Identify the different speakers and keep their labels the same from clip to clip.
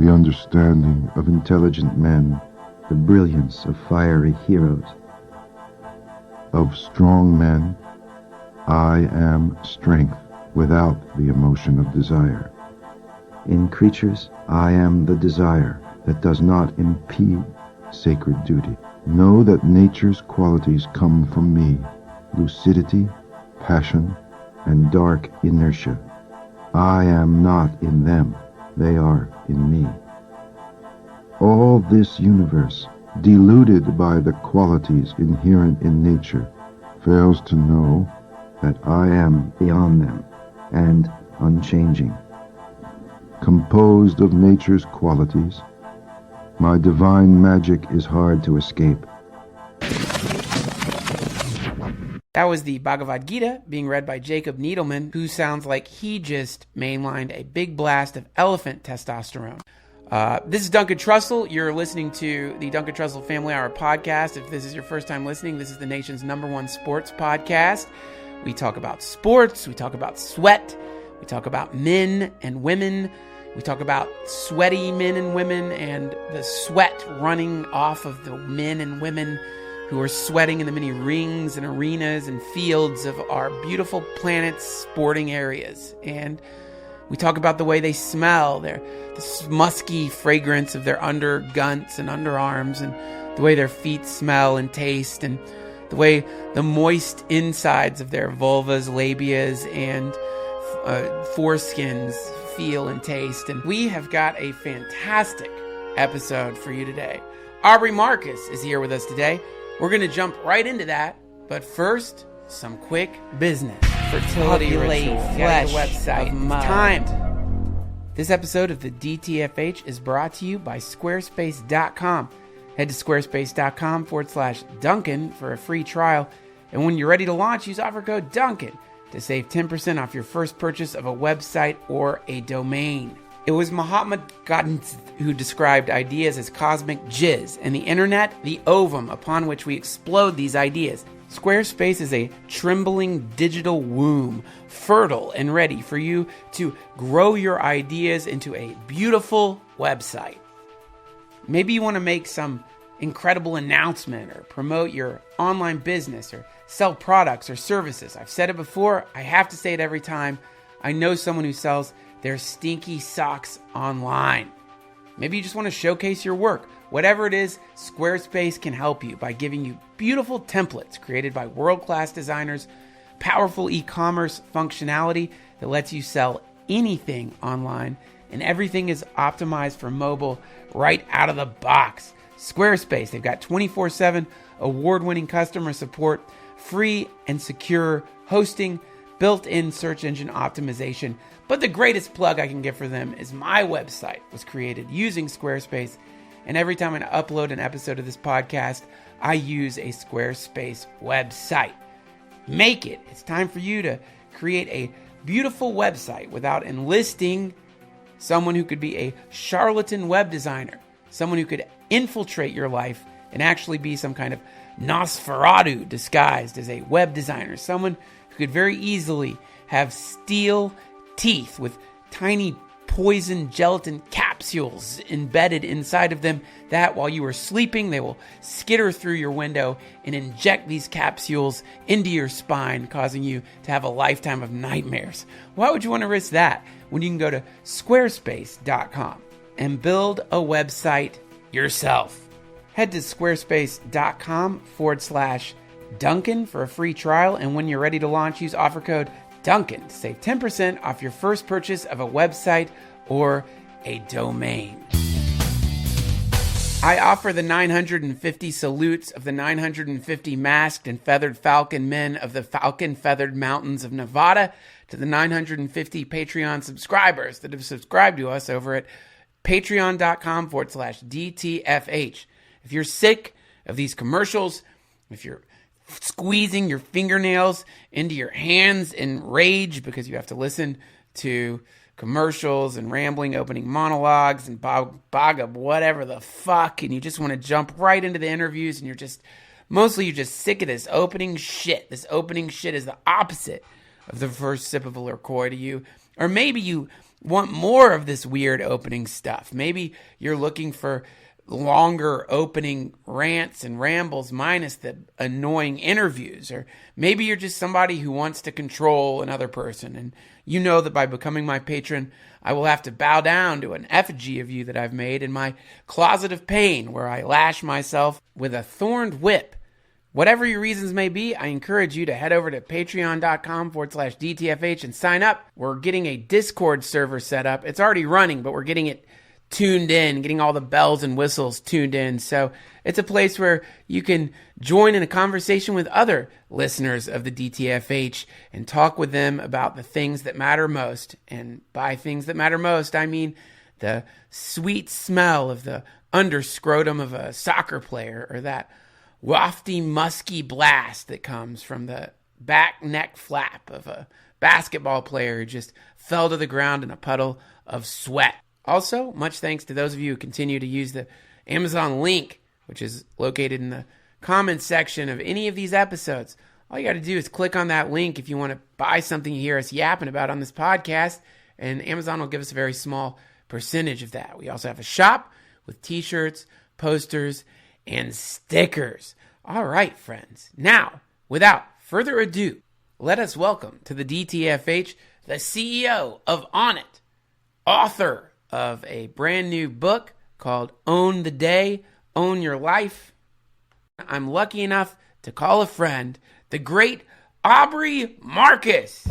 Speaker 1: the understanding of intelligent men,
Speaker 2: the brilliance of fiery heroes.
Speaker 1: of strong men, I am strength without the emotion of desire.
Speaker 2: In creatures, I am the desire that does not impede sacred duty.
Speaker 1: Know that nature's qualities come from me, lucidity, passion, and dark inertia. I am not in them, they are in me. All this universe, deluded by the qualities inherent in nature, fails to know that I am
Speaker 2: Beyond them and unchanging.
Speaker 1: composed of nature's qualities. My divine magic is hard to escape.
Speaker 3: That was the Bhagavad Gita being read by Jacob Needleman, who sounds like he just mainlined a big blast of elephant testosterone. This is Duncan Trussell. You're listening to the Duncan Trussell Family Hour podcast. If this is your first time listening, this is the nation's #1 sports podcast. We talk about sports. We talk about sweat. We talk about men and women. We talk about sweaty men and women and the sweat running off of the men and women who are sweating in the many rings and arenas and fields of our beautiful planet's sporting areas. And we talk about the way they smell, the musky fragrance of their undergunts and underarms, and the way their feet smell and taste, and the way the moist insides of their vulvas, labias, and foreskins feel and taste. And we have got a fantastic episode for you today. Aubrey Marcus is here with us today. We're going to jump right into that, but first, some quick business. Fertility ritual, flesh, website. It's time. This episode of the DTFH is brought to you by Squarespace.com. Head to squarespace.com/Duncan for a free trial. And when you're ready to launch, use offer code Duncan to save 10% off your first purchase of a website or a domain. It was Mahatma Gandhi who described ideas as cosmic jizz, and the internet, the ovum upon which we explode these ideas. Squarespace is a trembling digital womb, fertile and ready for you to grow your ideas into a beautiful website. Maybe you want to make some incredible announcement or promote your online business or sell products or services. I've said it before, I have to say it every time. I know someone who sells their stinky socks online. Maybe you just want to showcase your work. Whatever it is, Squarespace can help you by giving you beautiful templates created by world-class designers, powerful e-commerce functionality that lets you sell anything online, and everything is optimized for mobile right out of the box. Squarespace, they've got 24/7 award-winning customer support, free and secure hosting, built-in search engine optimization. But the greatest plug I can give for them is my website was created using Squarespace. And every time I upload an episode of this podcast, I use a Squarespace website. Make it. It's time for you to create a beautiful website without enlisting someone who could be a charlatan web designer, someone who could infiltrate your life and actually be some kind of Nosferatu disguised as a web designer, someone who could very easily have steel teeth with tiny poison gelatin capsules embedded inside of them that while you are sleeping, they will skitter through your window and inject these capsules into your spine, causing you to have a lifetime of nightmares. Why would you want to risk that when you can go to squarespace.com and build a website yourself? Head to squarespace.com/Duncan for a free trial, and when you're ready to launch, use offer code Duncan to save 10% off your first purchase of a website or a domain. I offer the 950 salutes of the 950 masked and feathered falcon men of the falcon-feathered mountains of Nevada to the 950 Patreon subscribers that have subscribed to us over at patreon.com/DTFH. If you're sick of these commercials, if you're squeezing your fingernails into your hands in rage because you have to listen to commercials and rambling opening monologues and bog whatever the fuck, and you just want to jump right into the interviews, and you're just sick of this opening shit. This opening shit is the opposite of the first sip of a LaCroix to you. Or maybe you want more of this weird opening stuff. Maybe you're looking for longer opening rants and rambles minus the annoying interviews. Or maybe you're just somebody who wants to control another person. And you know that by becoming my patron, I will have to bow down to an effigy of you that I've made in my closet of pain, where I lash myself with a thorned whip. Whatever your reasons may be, I encourage you to head over to patreon.com/DTFH and sign up. We're getting a Discord server set up. It's already running, but we're getting it tuned in, getting all the bells and whistles tuned in. So it's a place where you can join in a conversation with other listeners of the DTFH and talk with them about the things that matter most. And by things that matter most, I mean the sweet smell of the underscrotum of a soccer player, or that wafty, musky blast that comes from the back neck flap of a basketball player who just fell to the ground in a puddle of sweat. Also, much thanks to those of you who continue to use the Amazon link, which is located in the comments section of any of these episodes. All you got to do is click on that link if you want to buy something you hear us yapping about on this podcast, and Amazon will give us a very small percentage of that. We also have a shop with t-shirts, posters, and stickers. All right, friends. Now, without further ado, let us welcome to the DTFH the CEO of Onnit, author of a brand new book called Own the Day, Own Your Life. I'm lucky enough to call a friend, the great Aubrey Marcus.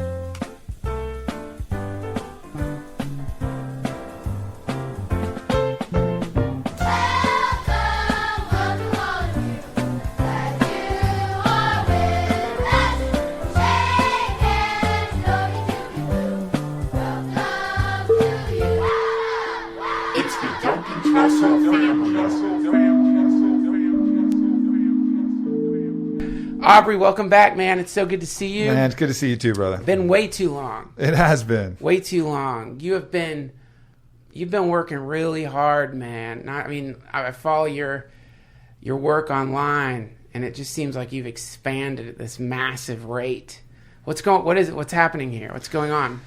Speaker 3: Aubrey, welcome back, man. It's so good to see you.
Speaker 4: Man, it's good to see you too, brother.
Speaker 3: Been way too long.
Speaker 4: It has been.
Speaker 3: Way too long. You've been working really hard, man. I follow your work online, and it just seems like you've expanded at this massive rate. What's happening here? What's going on?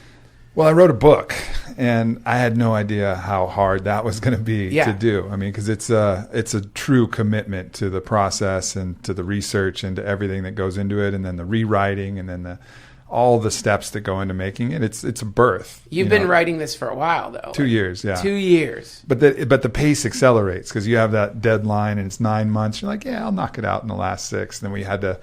Speaker 4: Well, I wrote a book, and I had no idea how hard that was going to be to do. I mean, because it's a true commitment to the process and to the research and to everything that goes into it, and then the rewriting, and then all the steps that go into making it. It's a birth.
Speaker 3: You've been writing this for a while, though.
Speaker 4: 2 years, yeah.
Speaker 3: 2 years.
Speaker 4: But the pace accelerates because you have that deadline, and it's 9 months. You're like, yeah, I'll knock it out in the last 6. And then we had to.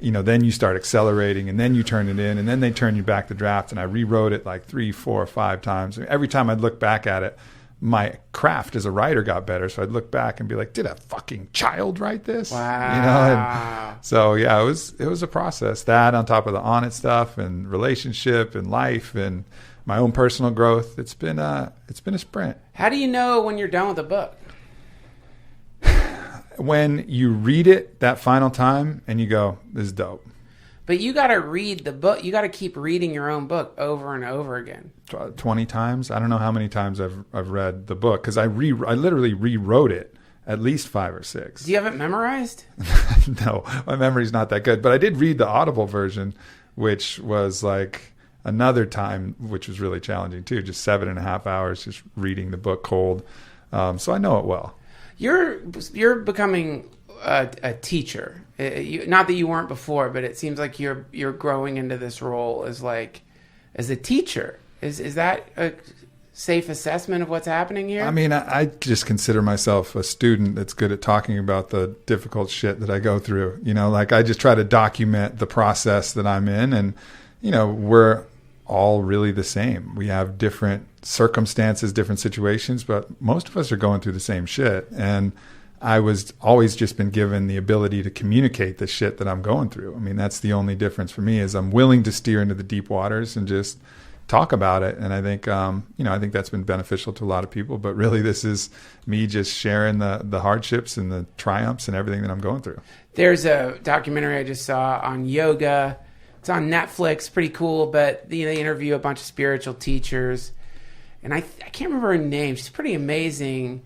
Speaker 4: Then you start accelerating, and then you turn it in, and then they turn you back the draft. And I rewrote it like 3, 4, 5 times. Every time I'd look back at it, my craft as a writer got better. So I'd look back and be like, did a fucking child write this?
Speaker 3: Wow.
Speaker 4: So yeah, it was a process. That on top of the Onnit stuff and relationship and life and my own personal growth. It's been a sprint.
Speaker 3: How do you know when you're done with a book?
Speaker 4: When you read it that final time and you go, this is dope.
Speaker 3: But you got to read the book. You got to keep reading your own book over and over again.
Speaker 4: 20 times. I don't know how many times I've read the book because I literally rewrote it at least 5 or 6.
Speaker 3: Do you have it memorized?
Speaker 4: No, my memory's not that good. But I did read the Audible version, which was like another time, which was really challenging too. Just 7.5 hours just reading the book cold. So I know it well.
Speaker 3: You're becoming a teacher. Not that you weren't before, but it seems like you're growing into this role as a teacher. Is that a safe assessment of what's happening here?
Speaker 4: I mean, I just consider myself a student that's good at talking about the difficult shit that I go through. Like I just try to document the process that I'm in, and we're all really the same. We have different circumstances, different situations, but most of us are going through the same shit. And I was always just been given the ability to communicate the shit that I'm going through. I mean, that's the only difference for me is I'm willing to steer into the deep waters and just talk about it. And I think, I think that's been beneficial to a lot of people, but really this is me just sharing the hardships and the triumphs and everything that I'm going through. There's
Speaker 3: a documentary I just saw on yoga. It's on Netflix, pretty cool, but they interview a bunch of spiritual teachers. And I can't remember her name. She's pretty amazing.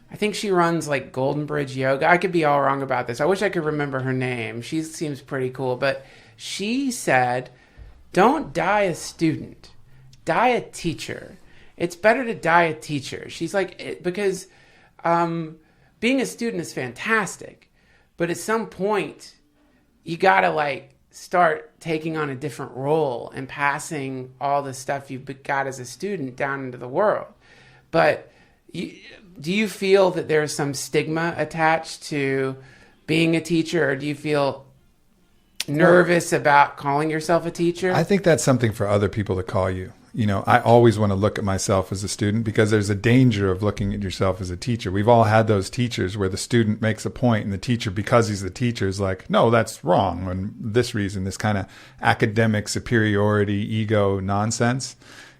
Speaker 3: I think she runs like Golden Bridge Yoga. I could be all wrong about this. I wish I could remember her name. She seems pretty cool. But she said, don't die a student, die a teacher. it's better to die a teacher. She's like, because being a student is fantastic, but at some point you gotta like start taking on a different role and passing all the stuff you've got as a student down into the world. But do you feel that there's some stigma attached to being a teacher, or do you feel nervous about calling yourself a teacher?
Speaker 4: I think that's something for other people to call you. You know, I always want to look at myself as a student, because there's a danger of looking at yourself as a teacher. We've all had those teachers where the student makes a point and the teacher, because he's the teacher, is like, no, that's wrong. And this reason, this kind of academic superiority, ego nonsense.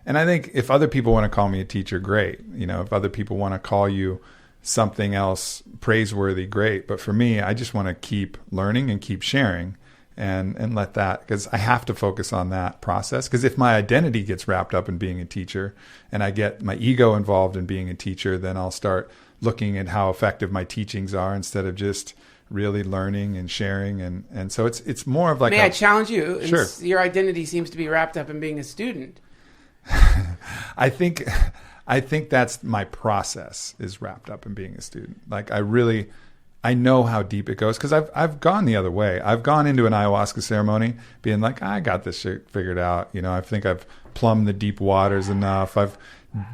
Speaker 4: And I think if other people want to call me a teacher, great. You know, if other people want to call you something else praiseworthy, great. But for me, I just want to keep learning and keep sharing. And let that, because I have to focus on that process. Because if my identity gets wrapped up in being a teacher and I get my ego involved in being a teacher, then I'll start looking at how effective my teachings are instead of just really learning and sharing. And so it's more of like,
Speaker 3: may I challenge you?
Speaker 4: Sure.
Speaker 3: Your identity seems to be wrapped up in being a student.
Speaker 4: I think that's my process, is wrapped up in being a student. Like I know how deep it goes, because I've gone the other way. I've gone into an ayahuasca ceremony being like, I got this shit figured out. You know, I think I've plumbed the deep waters enough. I've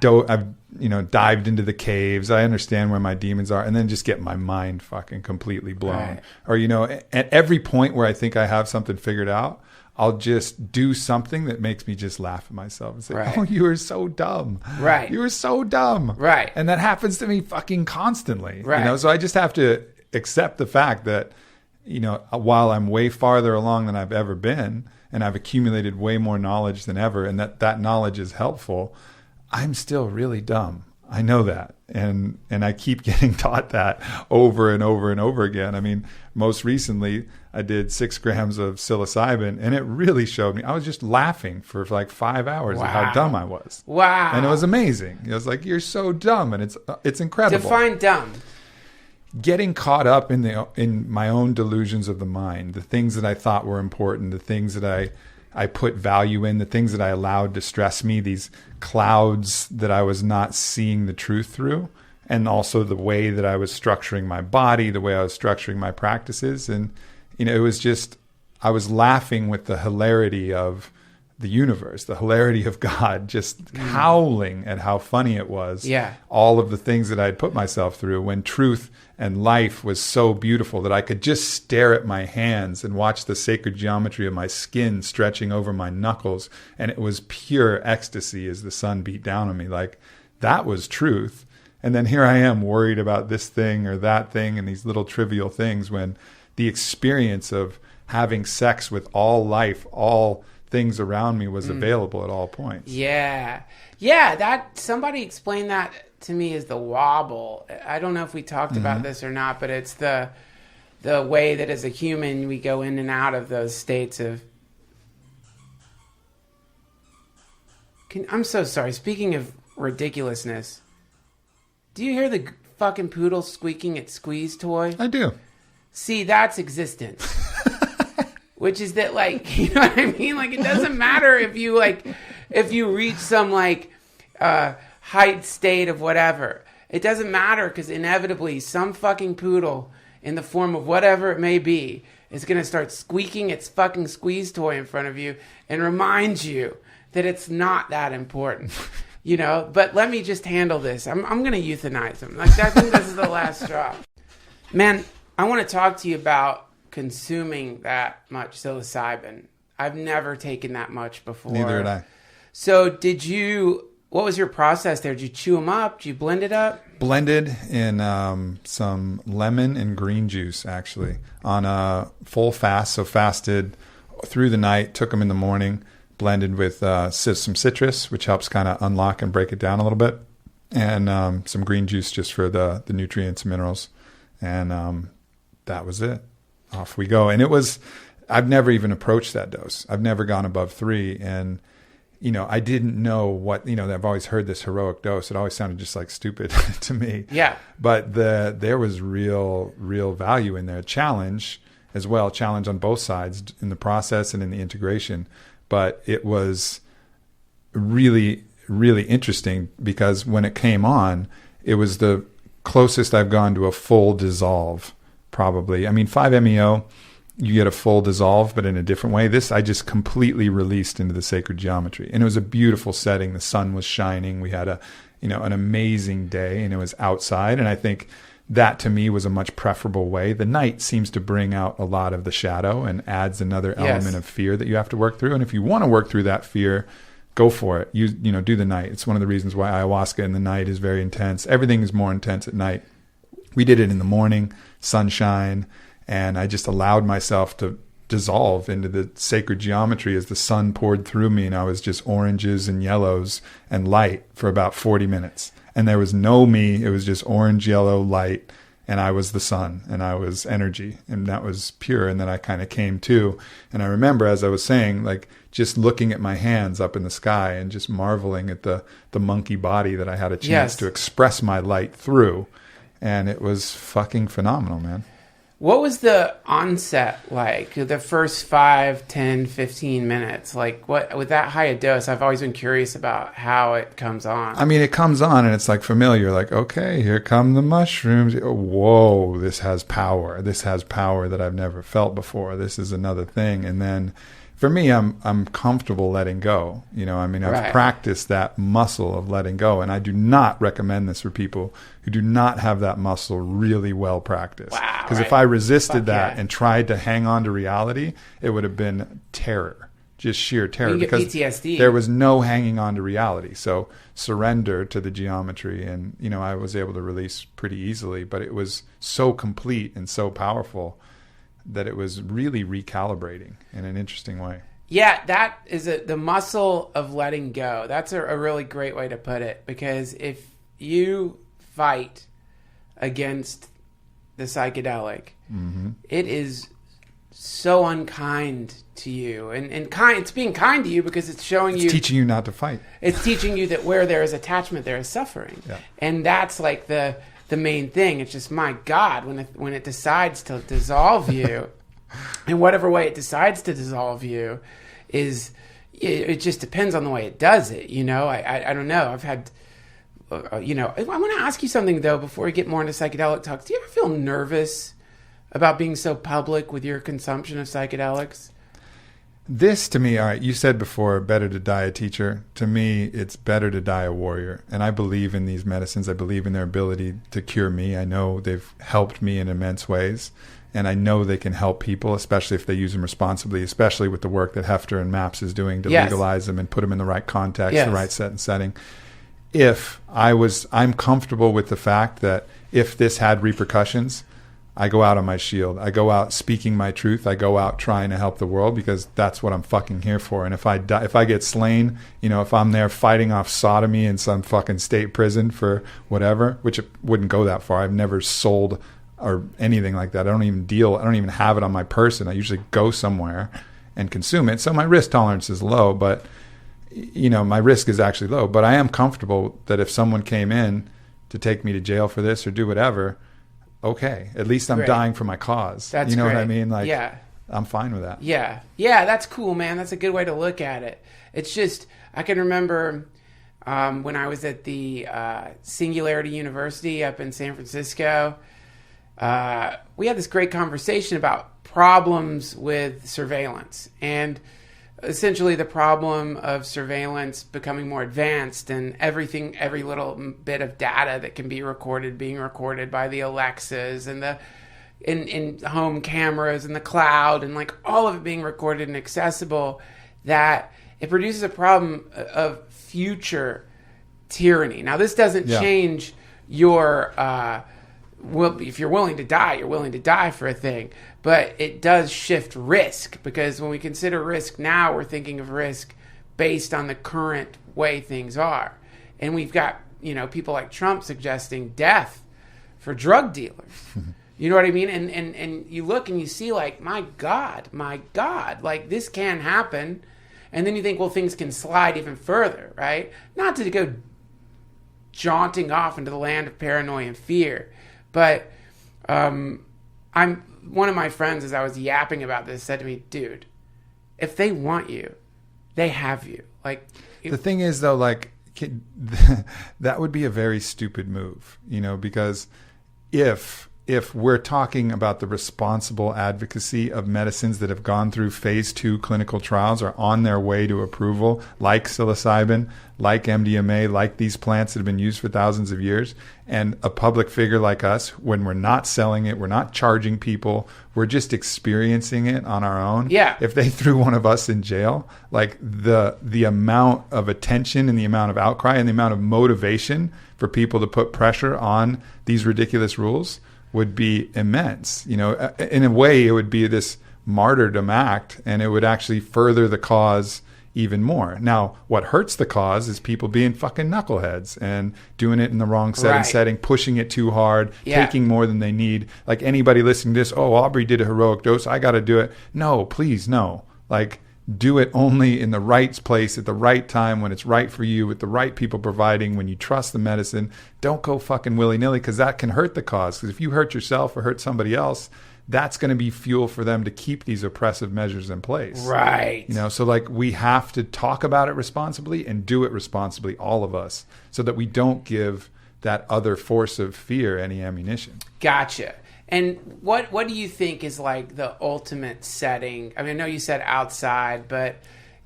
Speaker 4: dived into the caves. I understand where my demons are, and then just get my mind fucking completely blown.
Speaker 3: Right.
Speaker 4: Or, you know, at every point where I think I have something figured out, I'll just do something that makes me just laugh at myself and say,
Speaker 3: right.
Speaker 4: Oh, you were so dumb.
Speaker 3: Right.
Speaker 4: You were so dumb.
Speaker 3: Right.
Speaker 4: And that happens to me fucking constantly.
Speaker 3: Right.
Speaker 4: You know, so I just have to accept the fact that, you know, while I'm way farther along than I've ever been, and I've accumulated way more knowledge than ever, and that knowledge is helpful, I'm still really dumb. I know that. And I keep getting taught that over and over and over again. I mean, most recently I did 6 grams of psilocybin, and it really showed me. I was just laughing for like 5 hours at how dumb I was.
Speaker 3: Wow.
Speaker 4: And it was amazing. It was like, you're so dumb, and it's incredible.
Speaker 3: Define dumb.
Speaker 4: Getting caught up in my own delusions of the mind, the things that I thought were important, the things that I put value in, the things that I allowed to stress me, these clouds that I was not seeing the truth through, and also the way that I was structuring my body, the way I was structuring my practices. And, you know, it was just, I was laughing with the hilarity of the universe, the hilarity of God, just howling at how funny it was.
Speaker 3: Yeah.
Speaker 4: All of the things that I'd put myself through, when truth and life was so beautiful that I could just stare at my hands and watch the sacred geometry of my skin stretching over my knuckles. And it was pure ecstasy as the sun beat down on me. Like, that was truth. And then here I am worried about this thing or that thing and these little trivial things, when the experience of having sex with all life, all things around me was available at all points.
Speaker 3: Yeah. That somebody explained that to me as the wobble. I don't know if we talked about this or not, but it's the way that as a human we go in and out of those states of. I'm so sorry. Speaking of ridiculousness, do you hear the fucking poodle squeaking at Squeeze toy?
Speaker 4: I do.
Speaker 3: See, that's existence. Which is that, like, you know what I mean? Like, it doesn't matter if you reach some, like, height state of whatever. It doesn't matter, because inevitably some fucking poodle, in the form of whatever it may be, is going to start squeaking its fucking Squeeze toy in front of you and remind you that it's not that important. You know? But let me just handle this. I'm going to euthanize him. Like, I think this is the last straw. Man, I want to talk to you about consuming that much psilocybin. I've never taken that much before.
Speaker 4: Neither had I.
Speaker 3: So what was your process there? Did you chew them up? Did you blend it up?
Speaker 4: Blended in some lemon and green juice, actually, on a full fast. So fasted through the night, took them in the morning, blended with some citrus, which helps kind of unlock and break it down a little bit, and some green juice just for the nutrients and minerals. And that was it. Off we go. And I've never even approached that dose. I've never gone above 3. And, you know, I didn't know what, you know, I've always heard this heroic dose. It always sounded just like stupid to me. Yeah. But there was real value in there. Challenge as well. Challenge on both sides in the process and in the integration. But it was really really interesting because when it came on, it was the closest I've gone to a full dissolve, probably. I mean, 5-MeO, you get a full dissolve, but in a different way. This, I just completely released into the sacred geometry. And it was a beautiful setting. The sun was shining. We had an amazing day, and it was outside. And I think that to me was a much preferable way. The night seems to bring out a lot of the shadow and adds another element of fear that you have to work through. And if you want to work through that fear, go for it. Do the night. It's one of the reasons why ayahuasca in the night is very intense. Everything is more intense at night. We did it in the morning, sunshine, and I just allowed myself to dissolve into the sacred geometry as the sun poured through me, and I was just oranges and yellows and light for about 40 minutes. And there was no me. It was just orange, yellow, light, and I was the sun, and I was energy, and that was pure. And then I kind of came to, and I remember, as I was saying, like just looking at my hands up in the sky and just marveling at the monkey body that I had a chance to express my light through. And it was fucking phenomenal, man.
Speaker 3: What was the onset like? The first 5, 10, 15 minutes? Like, what with that high a dose, I've always been curious about how it comes on.
Speaker 4: I mean, it comes on and it's like familiar. Like, okay, here come the mushrooms. Whoa, this has power. This has power that I've never felt before. This is another thing. And then for me, I'm comfortable letting go. I've practiced that muscle of letting go, and I do not recommend this for people who do not have that muscle really well practiced.
Speaker 3: Wow.
Speaker 4: Because if I resisted that and tried to hang on to reality, it would have been terror, just sheer terror.
Speaker 3: You get
Speaker 4: because
Speaker 3: PTSD.
Speaker 4: There was no hanging on to reality. So surrender to the geometry, and I was able to release pretty easily. But it was so complete and so powerful that it was really recalibrating in an interesting way.
Speaker 3: Yeah, that is the muscle of letting go. That's a really great way to put it, because if you fight against the psychedelic, it is so unkind to you, and it's being kind to you because it's showing you,
Speaker 4: teaching you not to fight.
Speaker 3: It's teaching you that where there is attachment, there is suffering.
Speaker 4: Yeah.
Speaker 3: And that's like the main thing. It's just, my God, when it decides to dissolve you, in whatever way it decides to dissolve you, it just depends on the way it does it. I don't know. I've had, I want to ask you something though before we get more into psychedelic talks. Do you ever feel nervous about being so public with your consumption of psychedelics?
Speaker 4: This, to me, all right, you said before, better to die a teacher. To me, it's better to die a warrior. And I believe in these medicines. I believe in their ability to cure me. I know they've helped me in immense ways. And I know they can help people, especially if they use them responsibly, especially with the work that Hefter and MAPS is doing to legalize them and put them in the right context, the right set and setting. I'm comfortable with the fact that if this had repercussions, I go out on my shield. I go out speaking my truth. I go out trying to help the world, because that's what I'm fucking here for. And if I die, if I get slain, if I'm there fighting off sodomy in some fucking state prison for whatever, which it wouldn't go that far. I've never sold or anything like that. I don't even have it on my person. I usually go somewhere and consume it. So my risk tolerance is low, but my risk is actually low. But I am comfortable that if someone came in to take me to jail for this or do whatever, okay, at least I'm dying for my cause.
Speaker 3: That's
Speaker 4: you know
Speaker 3: great.
Speaker 4: what I mean? Like, I'm fine with that.
Speaker 3: Yeah, that's cool, man. That's a good way to look at it. It's just, I can remember when I was at the Singularity University up in San Francisco, we had this great conversation about problems with surveillance, and essentially the problem of surveillance becoming more advanced, and every little bit of data that can be recorded being recorded by the Alexas and the in home cameras and the cloud, and like all of it being recorded and accessible, that it produces a problem of future tyranny. Now, this doesn't change your if you're willing to die, you're willing to die for a thing. But it does shift risk, because when we consider risk now, we're thinking of risk based on the current way things are. And we've got, people like Trump suggesting death for drug dealers. You know what I mean? And you look and you see, like, my God, like, this can happen. And then you think, well, things can slide even further, right? Not to go jaunting off into the land of paranoia and fear. But one of my friends, as I was yapping about this, said to me, dude, if they want you, they have you. Like,
Speaker 4: the thing is, though, like, that would be a very stupid move, because if we're talking about the responsible advocacy of medicines that have gone through phase 2 clinical trials, are on their way to approval, like psilocybin, like MDMA, like these plants that have been used for thousands of years, and a public figure like us, when we're not selling it, we're not charging people, we're just experiencing it on our own.
Speaker 3: Yeah.
Speaker 4: If they threw one of us in jail, like the amount of attention and the amount of outcry and the amount of motivation for people to put pressure on these ridiculous rules would be immense. In a way, it would be this martyrdom act, and it would actually further the cause even more. Now, what hurts the cause is people being fucking knuckleheads and doing it in the wrong setting, pushing it too hard, taking more than they need. Like anybody listening to this, oh, Aubrey did a heroic dose, I got to do it. No, please, no. Like, do it only in the right place at the right time, when it's right for you, with the right people providing, when you trust the medicine. Don't go fucking willy-nilly, because that can hurt the cause. Because if you hurt yourself or hurt somebody else, that's going to be fuel for them to keep these oppressive measures in place.
Speaker 3: Right.
Speaker 4: So like, we have to talk about it responsibly and do it responsibly, all of us, so that we don't give that other force of fear any ammunition.
Speaker 3: Gotcha. And what do you think is like the ultimate setting? I mean, I know you said outside, but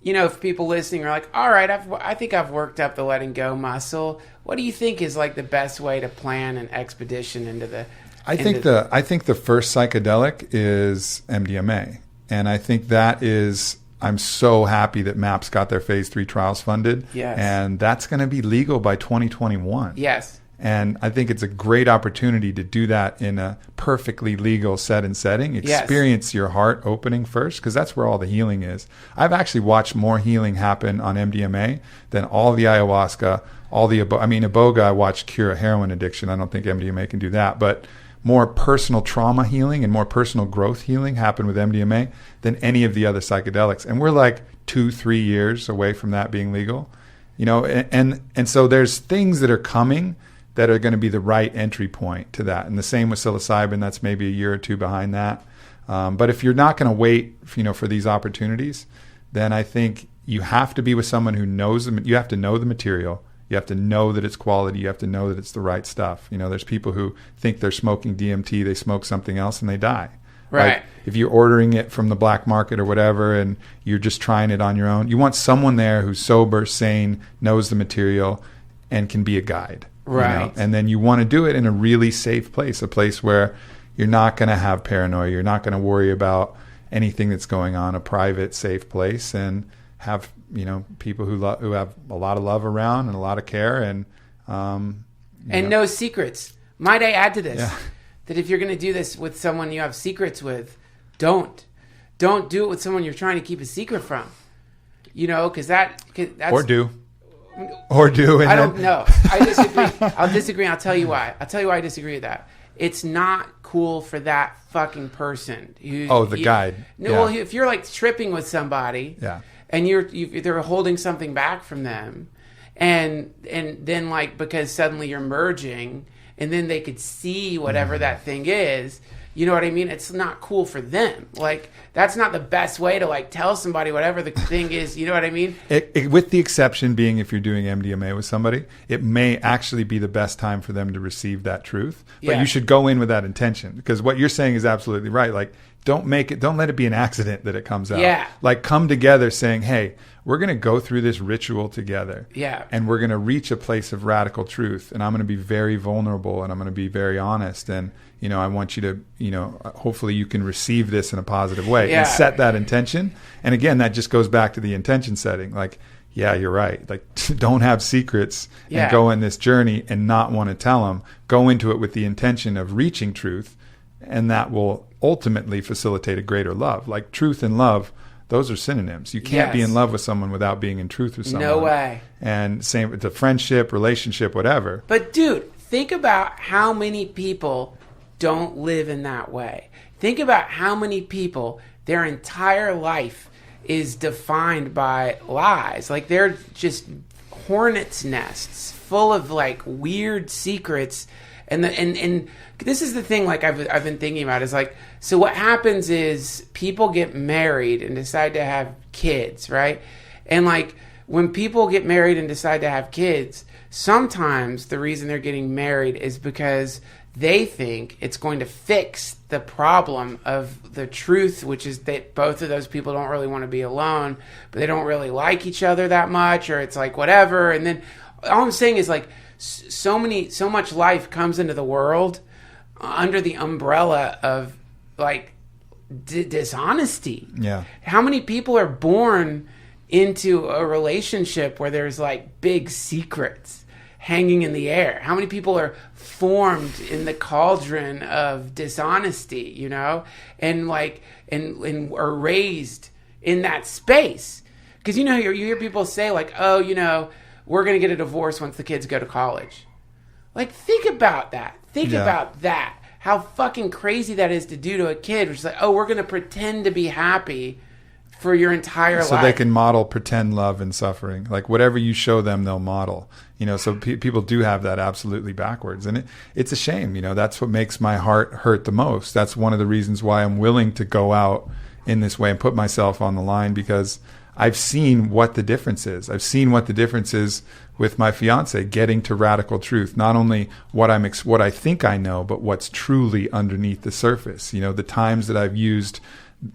Speaker 3: if people listening are like, all right, I think I've worked up the letting go muscle. What do you think is like the best way to plan an expedition into the? I think
Speaker 4: the first psychedelic is MDMA, and I think that is. I'm so happy that MAPS got their phase 3 trials funded.
Speaker 3: Yes.
Speaker 4: And that's going to be legal by 2021.
Speaker 3: Yes.
Speaker 4: And I think it's a great opportunity to do that in a perfectly legal setting. Experience your heart opening first, because that's where all the healing is. I've actually watched more healing happen on MDMA than all the ayahuasca, Iboga I watched cure a heroin addiction. I don't think MDMA can do that. But more personal trauma healing and more personal growth healing happen with MDMA than any of the other psychedelics. And we're like 2-3 years away from that being legal. And so there's things that are coming that are going to be the right entry point to that. And the same with psilocybin, that's maybe a year or two behind that. But if you're not going to wait, for these opportunities, then I think you have to be with someone who knows them. You have to know the material. You have to know that it's quality. You have to know that it's the right stuff. There's people who think they're smoking DMT, they smoke something else and they die.
Speaker 3: Right.
Speaker 4: Like, if you're ordering it from the black market or whatever and you're just trying it on your own, you want someone there who's sober, sane, knows the material, and can be a guide.
Speaker 3: Right.
Speaker 4: And then you want to do it in a really safe place, a place where you're not going to have paranoia. You're not going to worry about anything that's going on, a private, safe place, and have, people who have a lot of love around and a lot of care and
Speaker 3: no secrets. Might I add to this that if you're going to do this with someone you have secrets with, don't do it with someone you're trying to keep a secret from. Because that's
Speaker 4: Or do.
Speaker 3: I don't know. I disagree. I'll disagree. I'll tell you why. I disagree with that. It's not cool for that fucking person.
Speaker 4: Guide.
Speaker 3: No, well, if you're like tripping with somebody, and they're holding something back from them, and then like because suddenly you're merging, and then they could see whatever that thing is. You know what I mean? It's not cool for them. Like, that's not the best way to, like, tell somebody whatever the thing is. You know what I mean?
Speaker 4: With the exception being if you're doing MDMA with somebody, it may actually be the best time for them to receive that truth. But you should go in with that intention. Because what you're saying is absolutely right. Like, don't let it be an accident that it comes out.
Speaker 3: Yeah.
Speaker 4: Like, come together saying, hey, we're going to go through this ritual together.
Speaker 3: Yeah.
Speaker 4: And we're going to reach a place of radical truth. And I'm going to be very vulnerable and I'm going to be very honest. And, I want you to, hopefully you can receive this in a positive way and set that intention. And again, that just goes back to the intention setting. Like, yeah, you're right. Like, don't have secrets and go in this journey and not want to tell them. Go into it with the intention of reaching truth. And that will ultimately facilitate a greater love. Like, truth and love, those are synonyms. You can't be in love with someone without being in truth with someone.
Speaker 3: No way.
Speaker 4: And same with the friendship, relationship, whatever.
Speaker 3: But dude, think about how many people don't live in that way. Think about how many people, their entire life is defined by lies. Like, they're just hornets' nests full of like weird secrets. And this is the thing, like I've been thinking about is like, so what happens is people get married and decide to have kids, right? And like when people get married and decide to have kids, sometimes the reason they're getting married is because they think it's going to fix the problem of the truth, which is that both of those people don't really want to be alone, but they don't really like each other that much, or it's like whatever. And then all I'm saying is like so much life comes into the world under the umbrella of like dishonesty.
Speaker 4: Yeah.
Speaker 3: How many people are born into a relationship where there's like big secrets hanging in the air? How many people are formed in the cauldron of dishonesty, you know, and like and are raised in that space? Because you know, you hear people say like, oh, you know, we're gonna get a divorce once the kids go to college. Like, think about that. Think about that. How fucking crazy that is to do to a kid, which is like, oh, we're gonna pretend to be happy for your entire life.
Speaker 4: So they can model pretend love and suffering. Like whatever you show them, they'll model. You know, so people do have that absolutely backwards. And it's a shame. You know, that's what makes my heart hurt the most. That's one of the reasons why I'm willing to go out in this way and put myself on the line, because I've seen what the difference is. I've seen what the difference is with my fiance getting to radical truth. Not only what I think I know, but what's truly underneath the surface. You know, the times that I've used,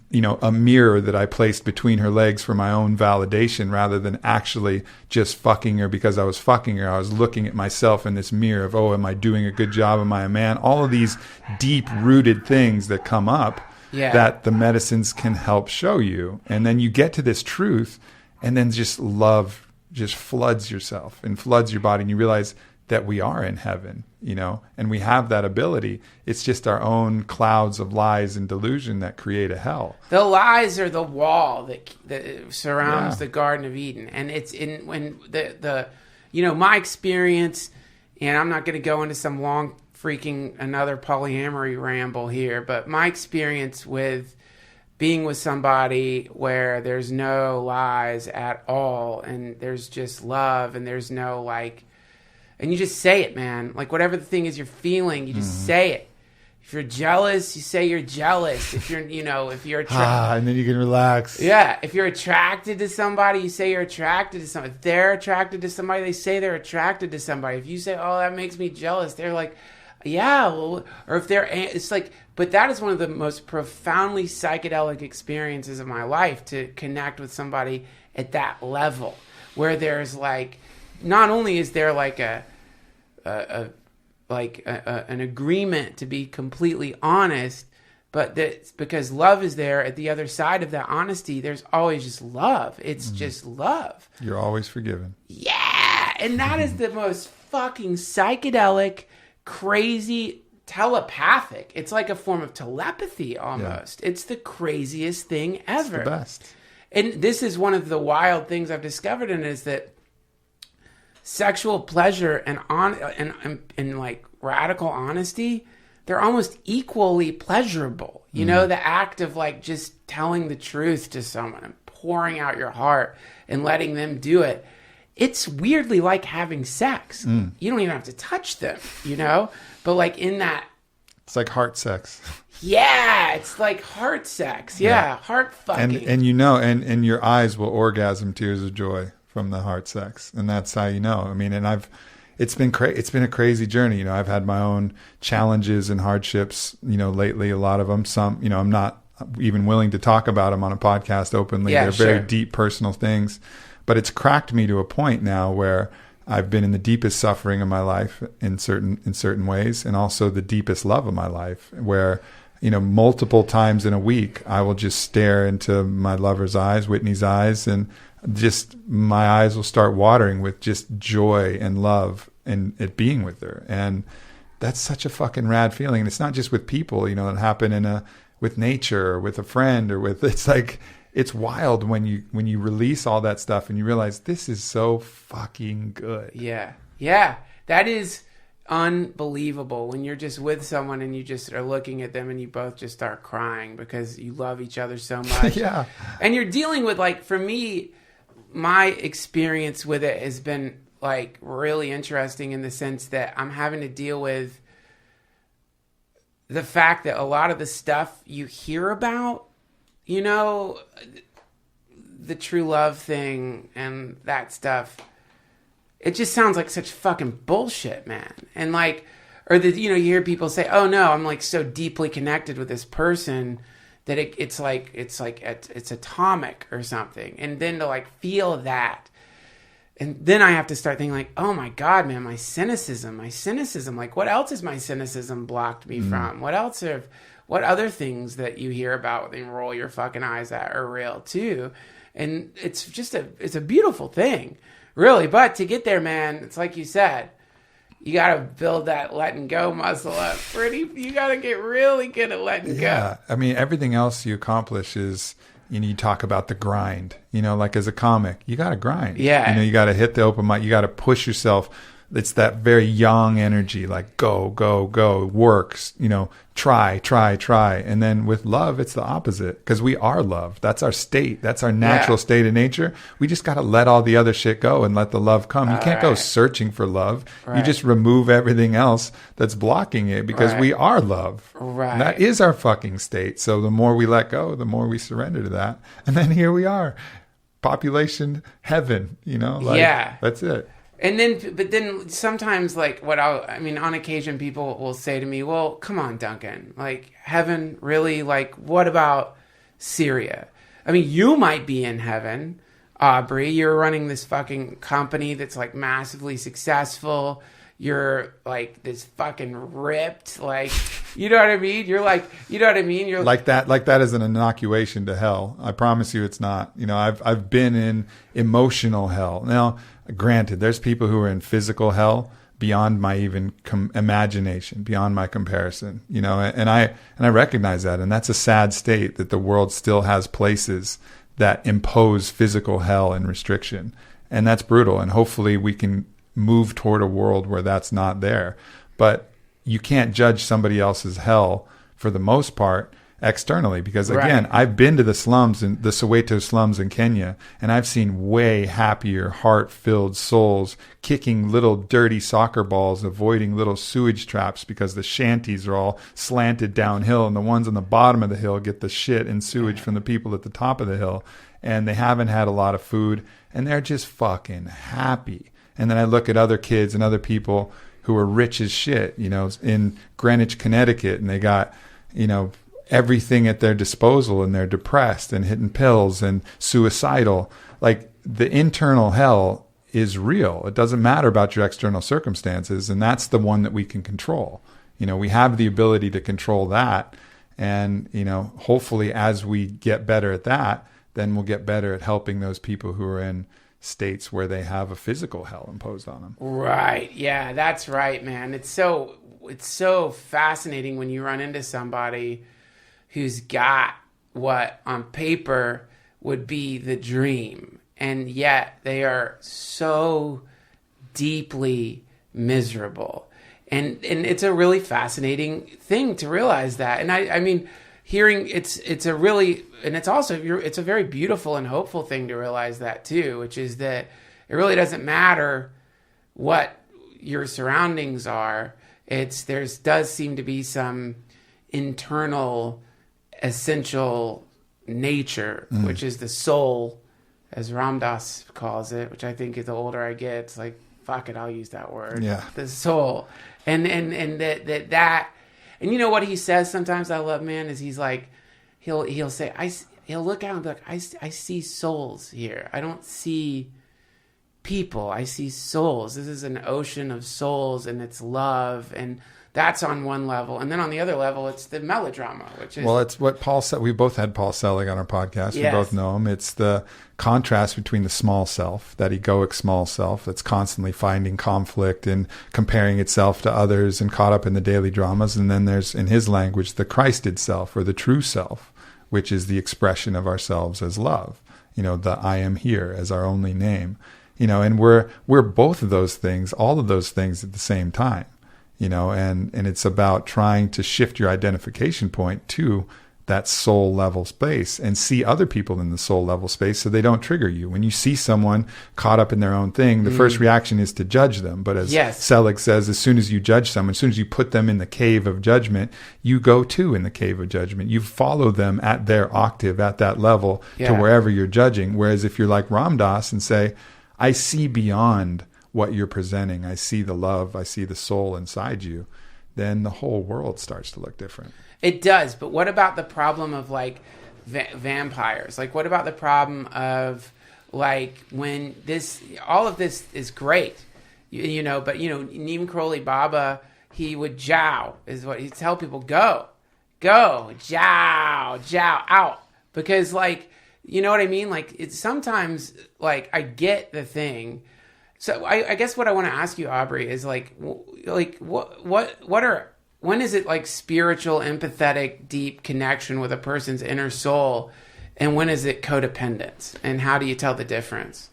Speaker 4: you know, a mirror that I placed between her legs for my own validation rather than actually just fucking her because I was fucking her. I was looking at myself in this mirror of, oh, am I doing a good job? Am I a man? All of these deep-rooted things that come up that the medicines can help show you. And then you get to this truth, and then just love just floods yourself and floods your body, and you realize that we are in heaven, you know, and we have that ability. It's just our own clouds of lies and delusion that create a hell.
Speaker 3: The lies are the wall that surrounds the Garden of Eden. And it's when the you know, my experience, and I'm not going to go into some long freaking another polyamory ramble here, but my experience with being with somebody where there's no lies at all, and there's just love, and there's no like, and you just say it, man. Like whatever the thing is you're feeling, you just say it. If you're jealous, you say you're jealous. If you're, you know, if you're attracted,
Speaker 4: and then you can relax.
Speaker 3: Yeah. If you're attracted to somebody, you say you're attracted to somebody. If they're attracted to somebody, they say they're attracted to somebody. If you say, oh, that makes me jealous, they're like, yeah. Well, or if they're, it's like, but that is one of the most profoundly psychedelic experiences of my life, to connect with somebody at that level, where there's like, not only is there like an agreement to be completely honest, but that's because love is there at the other side of that honesty. There's always just love. It's just love.
Speaker 4: You're always forgiven.
Speaker 3: Yeah. And that is the most fucking psychedelic, crazy, telepathic. It's like a form of telepathy almost. Yeah. It's the craziest thing ever.
Speaker 4: It's the best.
Speaker 3: And this is one of the wild things I've discovered in it, is that sexual pleasure and like radical honesty, they're almost equally pleasurable. You know, the act of like just telling the truth to someone and pouring out your heart and letting them do it. It's weirdly like having sex. You don't even have to touch them, you know? But like in that...
Speaker 4: It's like heart sex.
Speaker 3: Yeah, it's like heart sex. Yeah. Heart fucking.
Speaker 4: And you know, and your eyes will orgasm tears of joy from the heart sex, and that's how you know. I mean, and it's been a crazy journey. You know, I've had my own challenges and hardships, you know, lately, a lot of them. Some, you know, I'm not even willing to talk about them on a podcast openly. They're very deep personal things, but it's cracked me to a point now where I've been in the deepest suffering of my life in certain ways, and also the deepest love of my life, where, you know, multiple times in a week, I will just stare into my lover's eyes, Whitney's eyes, and just my eyes will start watering with just joy and love and it being with her. And that's such a fucking rad feeling. And it's not just with people, you know, that happen with nature or with a friend or with, it's like, it's wild when you release all that stuff and you realize this is so fucking good.
Speaker 3: Yeah. Yeah. That is unbelievable when you're just with someone and you just are looking at them and you both just start crying because you love each other so much.
Speaker 4: Yeah.
Speaker 3: And you're dealing with, like, for me, my experience with it has been like really interesting in the sense that I'm having to deal with the fact that a lot of the stuff you hear about, you know, the true love thing and that stuff, it just sounds like such fucking bullshit, man. And like, or that, you hear people say, oh no, I'm like so deeply connected with this person that it's atomic or something. And then to like feel that. And then I have to start thinking like, oh my God, man, my cynicism, like what else has my cynicism blocked me from? What other things that you hear about when you roll your fucking eyes at are real too? And it's just it's a beautiful thing, really. But to get there, man, it's like you said, you got to build that letting go muscle up. You got to get really good at letting go.
Speaker 4: Yeah. I mean, everything else you accomplish is, you talk about the grind, like as a comic, you got to grind.
Speaker 3: Yeah.
Speaker 4: You got to hit the open mic. You got to push yourself. It's that very young energy, like go, go, go, works, try. And then with love, it's the opposite, because we are love. That's our state. That's our natural state of nature. We just got to let all the other shit go and let the love come. You can't go searching for love. Right. You just remove everything else that's blocking it, because we are love.
Speaker 3: Right.
Speaker 4: That is our fucking state. So the more we let go, the more we surrender to that. And then here we are, population heaven, that's it.
Speaker 3: And then sometimes, like, on occasion, people will say to me, well, come on, Duncan, like, heaven, really? Like, what about Syria? I mean, you might be in heaven, Aubrey. You're running this fucking company that's, like, massively successful. You're, like, this fucking ripped, like, you know what I mean? You're like, you know what I mean? You're
Speaker 4: like that is an inoculation to hell. I promise you it's not. I've been in emotional hell. Now, granted, there's people who are in physical hell beyond my even imagination, beyond my comparison, and I recognize that. And that's a sad state, that the world still has places that impose physical hell and restriction. And that's brutal. And hopefully we can move toward a world where that's not there. But you can't judge somebody else's hell for the most part externally, because again, I've been to the slums, in the Soweto slums in Kenya, and I've seen way happier, heart-filled souls kicking little dirty soccer balls, avoiding little sewage traps, because the shanties are all slanted downhill, and the ones on the bottom of the hill get the shit and sewage from the people at the top of the hill, and they haven't had a lot of food, and they're just fucking happy. And then I look at other kids and other people who are rich as shit, in Greenwich, Connecticut, and they got, everything at their disposal, and they're depressed and hitting pills and suicidal. Like, the internal hell is real. It doesn't matter about your external circumstances, and that's the one that we can control. We have the ability to control that, and hopefully as we get better at that, then we'll get better at helping those people who are in states where they have a physical hell imposed on them.
Speaker 3: Right. Yeah, that's right, man. It's so fascinating when you run into somebody who's got what on paper would be the dream, and yet they are so deeply miserable. And it's a really fascinating thing to realize that. And I mean, hearing it's a very beautiful and hopeful thing to realize that too, which is that it really doesn't matter what your surroundings are. Does seem to be some internal essential nature, which is the soul, as Ram Dass calls it, which I think the older I get, it's like, fuck it, I'll use that word.
Speaker 4: Yeah.
Speaker 3: The soul. And that and you know what he says sometimes I love, man, is he's like, he'll say, he'll look out and be like, I see souls here. I don't see people. I see souls. This is an ocean of souls, and it's love, and that's on one level. And then on the other level, it's the melodrama, which is...
Speaker 4: Well, it's what Paul said. We both had Paul Selig on our podcast.
Speaker 3: Yes.
Speaker 4: We both know him. It's the contrast between the small self, that egoic small self that's constantly finding conflict and comparing itself to others and caught up in the daily dramas. And then there's, in his language, the Christed self, or the true self, which is the expression of ourselves as love. The I am here as our only name. And we're both of those things, all of those things at the same time. And it's about trying to shift your identification point to that soul level space and see other people in the soul level space so they don't trigger you. When you see someone caught up in their own thing, the first reaction is to judge them. But as Selig says, as soon as you judge someone, as soon as you put them in the cave of judgment, you go too in the cave of judgment. You follow them at their octave, at that level to wherever you're judging. Whereas if you're like Ram Dass and say, I see beyond what you're presenting, I see the love, I see the soul inside you, then the whole world starts to look different.
Speaker 3: It does, but what about the problem of like vampires? Like, what about the problem of like when all of this is great, you know, but you know, Neem Karoli Baba, he would jow, is what he'd tell people, go, jow, out, because like, you know what I mean? Like, it's sometimes like I get the thing. So I guess what I want to ask you, Aubrey, is like what are, when is it like spiritual, empathetic, deep connection with a person's inner soul, and when is it codependence? And how do you tell the difference?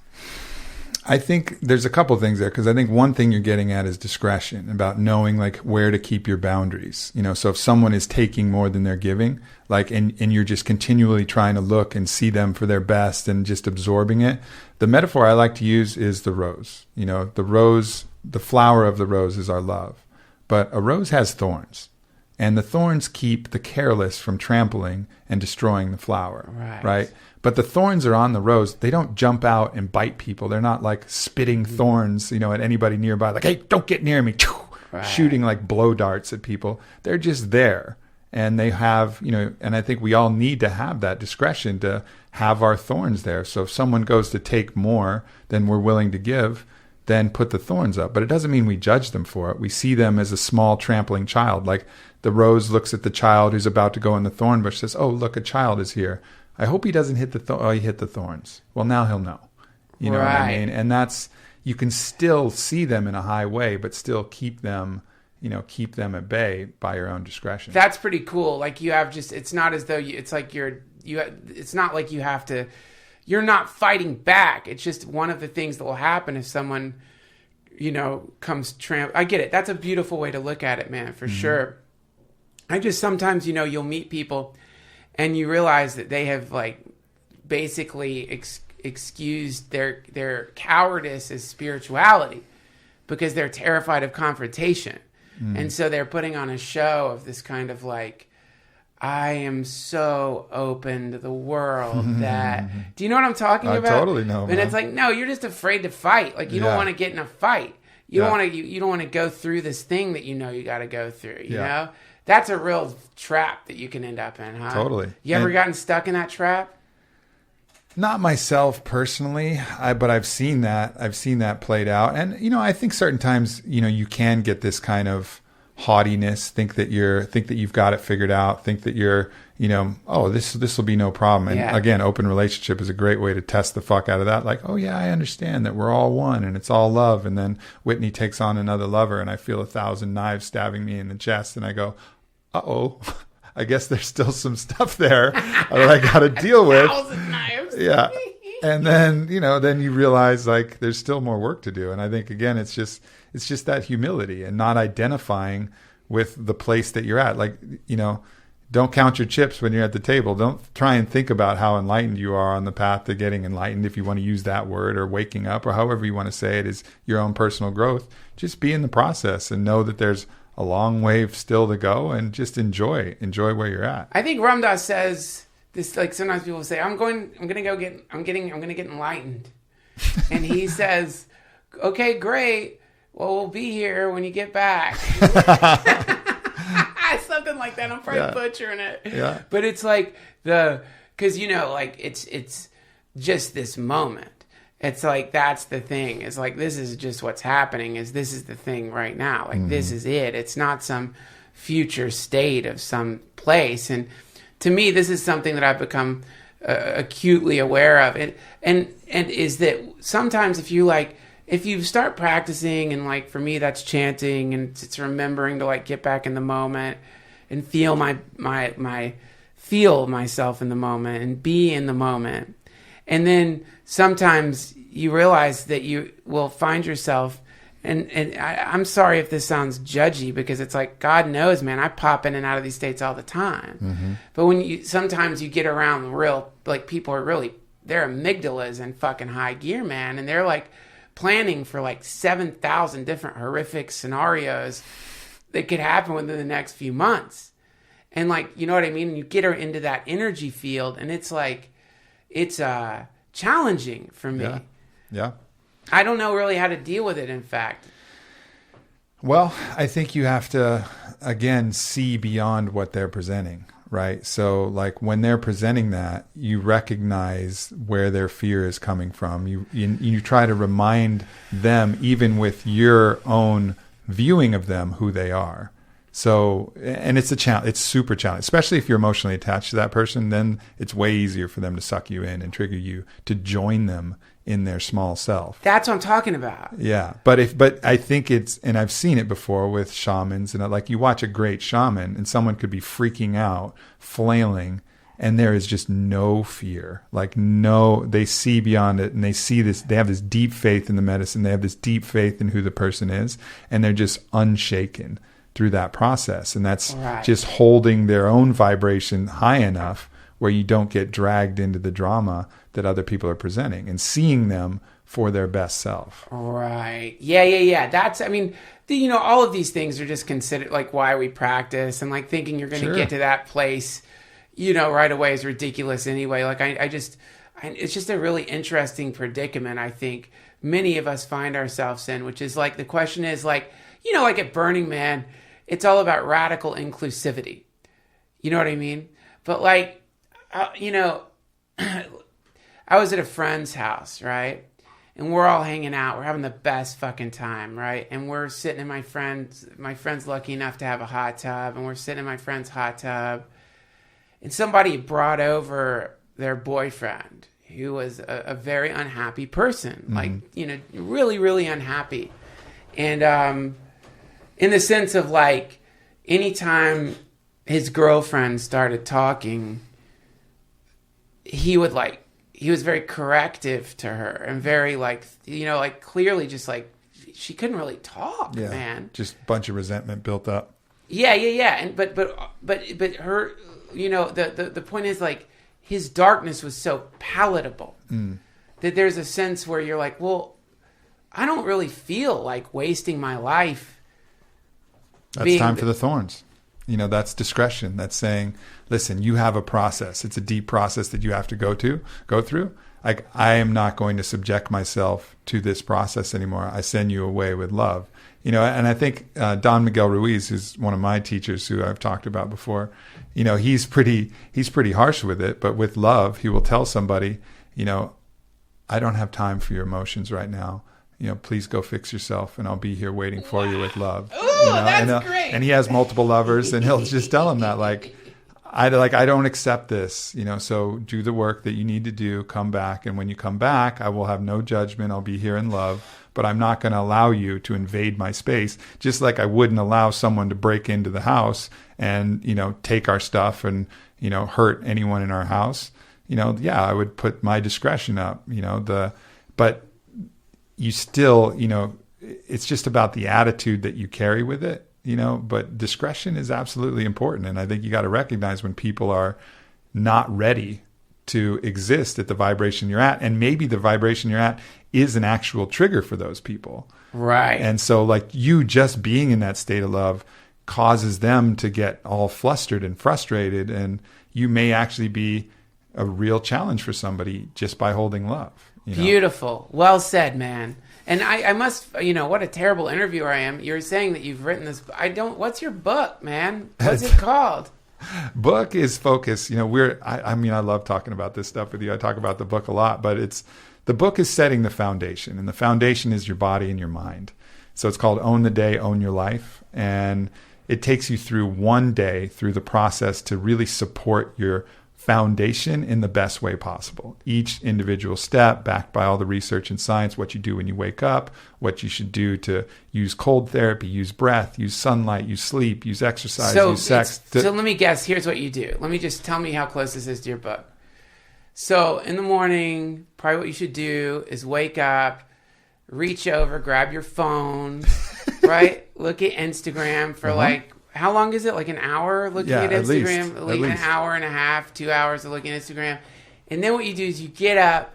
Speaker 4: I think there's a couple things there, because I think one thing you're getting at is discretion, about knowing like where to keep your boundaries. You know, so if someone is taking more than they're giving, like, and you're just continually trying to look and see them for their best and just absorbing it, the metaphor I like to use is the rose. You know, the rose, the flower of the rose is our love. But a rose has thorns, and the thorns keep the careless from trampling and destroying the flower, right? But the thorns are on the rose. They don't jump out and bite people. They're not like spitting thorns, you know, at anybody nearby, like, hey, don't get near me, shooting like blow darts at people. They're just there. And they have, you know, and I think we all need to have that discretion to have our thorns there. So if someone goes to take more than we're willing to give, then put the thorns up. But it doesn't mean we judge them for it. We see them as a small trampling child. Like the rose looks at the child who's about to go in the thorn bush, says, oh, look, a child is here. I hope he doesn't hit he hit the thorns. Well, now he'll know. You know what I mean? And that's, you can still see them in a high way, but still keep them, you know, keep them at bay by your own discretion.
Speaker 3: That's pretty cool. Like you have just, it's not as though it's like it's not like you have to, you're not fighting back. It's just one of the things that will happen if someone, you know, comes I get it. That's a beautiful way to look at it, man, for sure. I just sometimes, you know, you'll meet people and you realize that they have like basically excused their cowardice as spirituality because they're terrified of confrontation. And so they're putting on a show of this kind of like, I am so open to the world that... Do you know what I'm talking about?
Speaker 4: I totally know, man.
Speaker 3: And it's like, no, you're just afraid to fight. Like, you don't want to get in a fight. You don't want to. You don't want to go through this thing that you know you got to go through. You know, that's a real trap that you can end up in, huh?
Speaker 4: Totally.
Speaker 3: You ever gotten stuck in that trap?
Speaker 4: Not myself personally, but I've seen that. I've seen that played out, and you know, I think certain times, you know, you can get this kind of haughtiness, think that you've got it figured out, think that you're, you know, oh, this will be no problem. And again, open relationship is a great way to test the fuck out of that. Like, oh yeah, I understand that we're all one and it's all love. And then Whitney takes on another lover and I feel 1,000 knives stabbing me in the chest and I go, uh-oh, I guess there's still some stuff there that I got to deal with.
Speaker 3: 1,000 knives.
Speaker 4: Yeah. And then, you know, then you realize like there's still more work to do. And I think, again, it's just that humility and not identifying with the place that you're at. Like, you know, don't count your chips when you're at the table. Don't try and think about how enlightened you are on the path to getting enlightened, if you want to use that word, or waking up, or however you want to say it, is your own personal growth. Just be in the process and know that there's a long way still to go, and just enjoy where you're at.
Speaker 3: I think Ram Dass says this, like sometimes people say, I'm going to get enlightened. And he says, okay, great. Well, we'll be here when you get back. Something like that. I'm probably butchering it.
Speaker 4: Yeah.
Speaker 3: But it's like because, you know, like it's just this moment. It's like, that's the thing. It's like, this is just what's happening. This is the thing right now. Like, this is it. It's not some future state of some place. And to me, this is something that I've become acutely aware of. And is that sometimes if you start practicing, and like for me, that's chanting, and it's remembering to like get back in the moment and feel feel myself in the moment and be in the moment. And then sometimes you realize that you will find yourself I'm sorry if this sounds judgy, because it's like, God knows, man, I pop in and out of these states all the time.
Speaker 4: Mm-hmm.
Speaker 3: But when sometimes you get around real, like, people are really, their amygdala's in fucking high gear, man. And they're like planning for like 7,000 different horrific scenarios that could happen within the next few months. And like, you know what I mean? You get her into that energy field, and it's like, it's challenging for me.
Speaker 4: Yeah.
Speaker 3: I don't know really how to deal with it, in fact.
Speaker 4: Well, I think you have to, again, see beyond what they're presenting, right? So like when they're presenting that, you recognize where their fear is coming from. You try to remind them, even with your own viewing of them, who they are. So, and it's a challenge. It's super challenging, especially if you're emotionally attached to that person. Then it's way easier for them to suck you in and trigger you to join them in their small self.
Speaker 3: That's what I'm talking about.
Speaker 4: Yeah. But I think it's, and I've seen it before with shamans, and like you watch a great shaman and someone could be freaking out, flailing, and there is just no fear. Like they see beyond it, and they see this, they have this deep faith in the medicine. They have this deep faith in who the person is, and they're just unshaken through that process. And that's just holding their own vibration high enough where you don't get dragged into the drama that other people are presenting, and seeing them for their best self.
Speaker 3: Right. Yeah. That's, I mean, all of these things are just considered, like, why we practice, and like thinking you're going to get to that place, right away is ridiculous anyway. Like it's just a really interesting predicament, I think many of us find ourselves in, which is like, the question is like, like at Burning Man, it's all about radical inclusivity. You know what I mean? But like, I was at a friend's house, right? And we're all hanging out. We're having the best fucking time, right? And we're sitting in my friend's lucky enough to have a hot tub, and we're sitting in my friend's hot tub. And somebody brought over their boyfriend, who was a very unhappy person, like, really, really unhappy. And in the sense of like, anytime his girlfriend started talking, he was very corrective to her, and very like, like clearly just like, she couldn't really talk, man.
Speaker 4: Just a bunch of resentment built up.
Speaker 3: Yeah. And but her, the point is like, his darkness was so palatable that there's a sense where you're like, well, I don't really feel like wasting my life.
Speaker 4: That's time for the thorns. That's discretion. That's saying, listen, you have a process. It's a deep process that you have to go through. Like, I am not going to subject myself to this process anymore. I send you away with love. And I think Don Miguel Ruiz, who's one of my teachers, who I've talked about before, he's pretty harsh with it, but with love, he will tell somebody, I don't have time for your emotions right now. Please go fix yourself, and I'll be here waiting for you with love.
Speaker 3: Ooh, that's great.
Speaker 4: And he has multiple lovers, and he'll just tell them that, like, I don't accept this, so do the work that you need to do, come back. And when you come back, I will have no judgment. I'll be here in love, but I'm not going to allow you to invade my space. Just like I wouldn't allow someone to break into the house and, take our stuff and, hurt anyone in our house. I would put my discretion up, but you still, it's just about the attitude that you carry with it, but discretion is absolutely important. And I think you got to recognize when people are not ready to exist at the vibration you're at. And maybe the vibration you're at is an actual trigger for those people.
Speaker 3: Right.
Speaker 4: And so like, you just being in that state of love causes them to get all flustered and frustrated. And you may actually be a real challenge for somebody just by holding love.
Speaker 3: Beautiful. Well said, man. And I must, what a terrible interviewer I am. You're saying that you've written this. What's your book, man? What's it called?
Speaker 4: Book is focused. I love talking about this stuff with you. I talk about the book a lot, but the book is setting the foundation, and the foundation is your body and your mind. So it's called Own the Day, Own Your Life. And it takes you through one day through the process to really support your foundation in the best way possible. Each individual step backed by all the research and science, what you do when you wake up, what you should do to use cold therapy, use breath, use sunlight, use sleep, use exercise, use sex.
Speaker 3: So let me guess, here's what you do. Let me just tell me how close this is to your book. So in the morning, probably what you should do is wake up, reach over, grab your phone, right? Look at Instagram for like, how long is it? Like an hour looking at Instagram?
Speaker 4: At least.
Speaker 3: An hour and a half, 2 hours of looking at Instagram. And then what you do is you get up.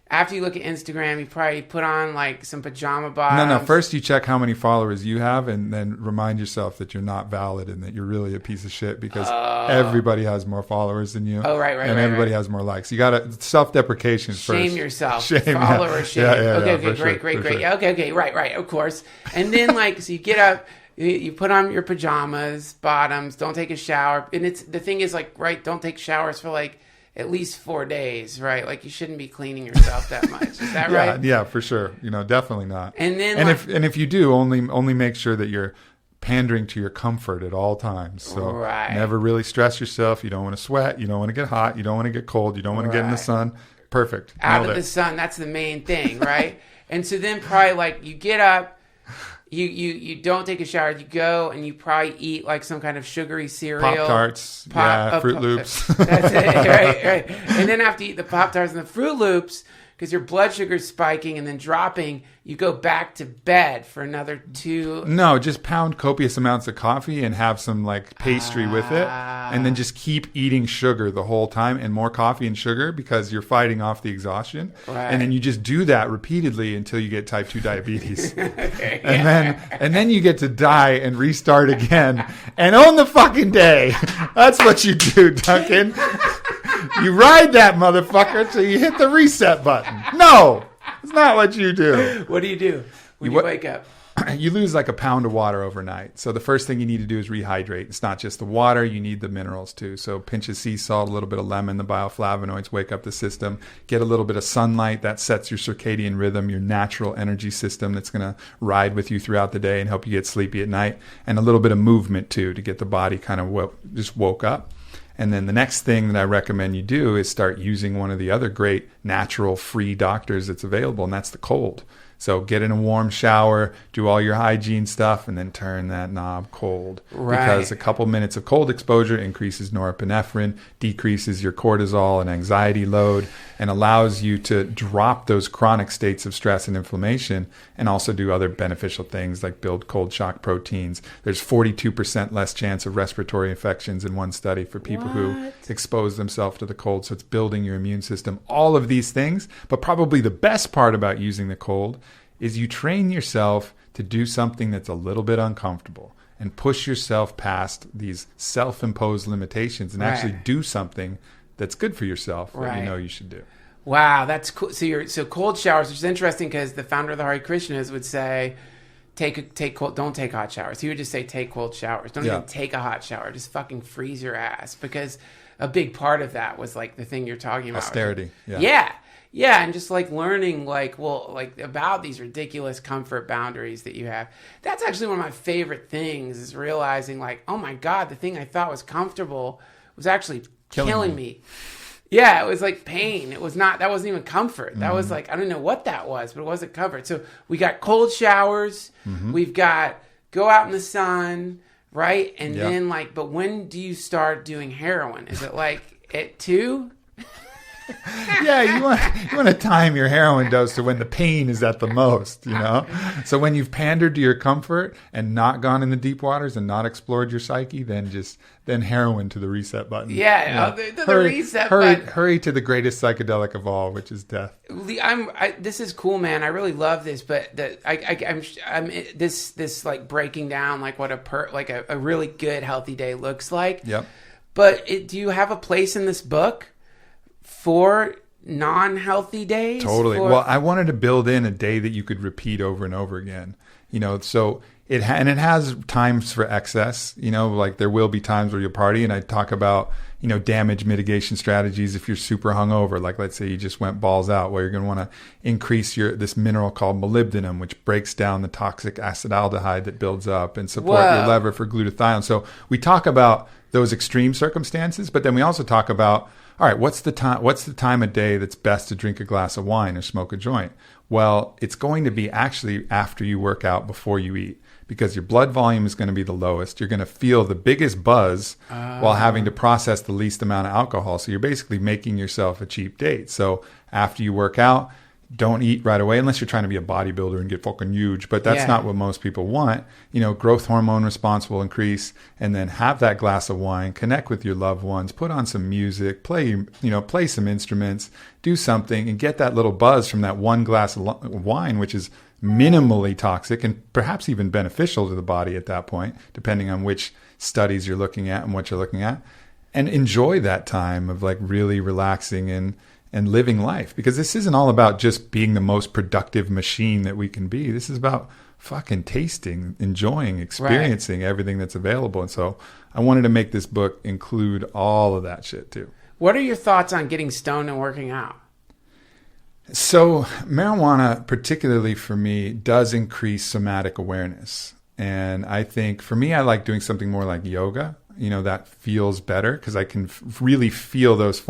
Speaker 3: After you look at Instagram, you probably put on like some pajama bottoms.
Speaker 4: No. First, you check how many followers you have, and then remind yourself that you're not valid and that you're really a piece of shit because everybody has more followers than you.
Speaker 3: Oh, right.
Speaker 4: And everybody has more likes. You got to self-deprecation first.
Speaker 3: Shame yourself.
Speaker 4: Shame,
Speaker 3: followership.
Speaker 4: Yeah,
Speaker 3: Great. Yeah, okay. Right. Of course. And then like, so you get up. You put on your pajamas, bottoms. Don't take a shower. And the thing is like, right? Don't take showers for like at least 4 days, right? Like you shouldn't be cleaning yourself that much. Is that right?
Speaker 4: Yeah, for sure. Definitely not.
Speaker 3: And then,
Speaker 4: if you do, only make sure that you're pandering to your comfort at all times. So never really stress yourself. You don't want to sweat. You don't want to get hot. You don't want to get cold. You don't want to get in the sun. Perfect.
Speaker 3: Out of the sun. That's the main thing, right? And so then probably like you get up. You don't take a shower. You go and you probably eat like some kind of sugary cereal.
Speaker 4: Pop-Tarts. Fruit Loops.
Speaker 3: That's it. Right. And then after you eat the Pop-Tarts and the Fruit Loops, because your blood sugar's spiking and then dropping, you go back to bed for another 2.
Speaker 4: No, just pound copious amounts of coffee and have some like pastry with it. And then just keep eating sugar the whole time and more coffee and sugar because you're fighting off the exhaustion.
Speaker 3: Right.
Speaker 4: And then you just do that repeatedly until you get type 2 diabetes. And then you get to die and restart again and own the fucking day. That's what you do, Duncan. You ride that motherfucker till you hit the reset button. No, it's not what you do.
Speaker 3: What do you do when you wake up?
Speaker 4: You lose like a pound of water overnight. So the first thing you need to do is rehydrate. It's not just the water. You need the minerals too. So pinch of sea salt, a little bit of lemon, the bioflavonoids wake up the system. Get a little bit of sunlight. That sets your circadian rhythm, your natural energy system that's going to ride with you throughout the day and help you get sleepy at night. And a little bit of movement too to get the body kind of just woke up. And then the next thing that I recommend you do is start using one of the other great natural free doctors that's available, and that's the cold. So get in a warm shower, do all your hygiene stuff, and then turn that knob cold.
Speaker 3: Right.
Speaker 4: Because a couple minutes of cold exposure increases norepinephrine, decreases your cortisol and anxiety load, and allows you to drop those chronic states of stress and inflammation, and also do other beneficial things like build cold shock proteins. There's 42% less chance of respiratory infections in one study for people who expose themselves to the cold. So it's building your immune system. All of these things, but probably the best part about using the cold is you train yourself to do something that's a little bit uncomfortable and push yourself past these self-imposed limitations and actually do something that's good for yourself that you know you should do.
Speaker 3: Wow, that's cool. So cold showers, which is interesting because the founder of the Hare Krishnas would say, don't take hot showers. He would just say, take cold showers. Don't even take a hot shower. Just fucking freeze your ass, because a big part of that was like the thing you're talking about.
Speaker 4: Austerity.
Speaker 3: Yeah, and just like learning about these ridiculous comfort boundaries that you have. That's actually one of my favorite things, is realizing like, oh my God, the thing I thought was comfortable was actually killing me. Yeah, it was like pain. That wasn't even comfort. That was like, I don't know what that was, but it wasn't comfort. So we got cold showers. We've got go out in the sun, right? And then but when do you start doing heroin? Is it like at 2?
Speaker 4: Yeah, you want to time your heroin dose to when the pain is at the most, So when you've pandered to your comfort and not gone in the deep waters and not explored your psyche, then heroin to the reset button.
Speaker 3: The reset button.
Speaker 4: Hurry to the greatest psychedelic of all, which is death.
Speaker 3: This is cool, man. I really love this, but I'm this like breaking down like what a really good healthy day looks like.
Speaker 4: Yep.
Speaker 3: But do you have a place in this book for non-healthy days?
Speaker 4: Totally. Well, I wanted to build in a day that you could repeat over and over again. So it has times for excess. Like there will be times where you'll party, and I talk about damage mitigation strategies if you're super hungover. Like let's say you just went balls out, where you're going to want to increase this mineral called molybdenum, which breaks down the toxic acetaldehyde that builds up and support your liver for glutathione. So we talk about those extreme circumstances, but then we also talk about, all right, what's the time of day that's best to drink a glass of wine or smoke a joint? Well, it's going to be actually after you work out, before you eat, because your blood volume is going to be the lowest. You're going to feel the biggest buzz while having to process the least amount of alcohol. So you're basically making yourself a cheap date. So after you work out, don't eat right away unless you're trying to be a bodybuilder and get fucking huge. But that's not what most people want. Growth hormone response will increase, and then have that glass of wine, connect with your loved ones, put on some music, play some instruments, do something, and get that little buzz from that one glass of wine, which is minimally toxic and perhaps even beneficial to the body at that point, depending on which studies you're looking at and what you're looking at, and enjoy that time of like really relaxing and living life, because this isn't all about just being the most productive machine that we can be. This is about fucking tasting, enjoying, experiencing everything that's available. And so I wanted to make this book include all of that shit too.
Speaker 3: What are your thoughts on getting stoned and working out?
Speaker 4: So marijuana, particularly for me, does increase somatic awareness. And I think for me, I like doing something more like yoga, that feels better because I can really feel those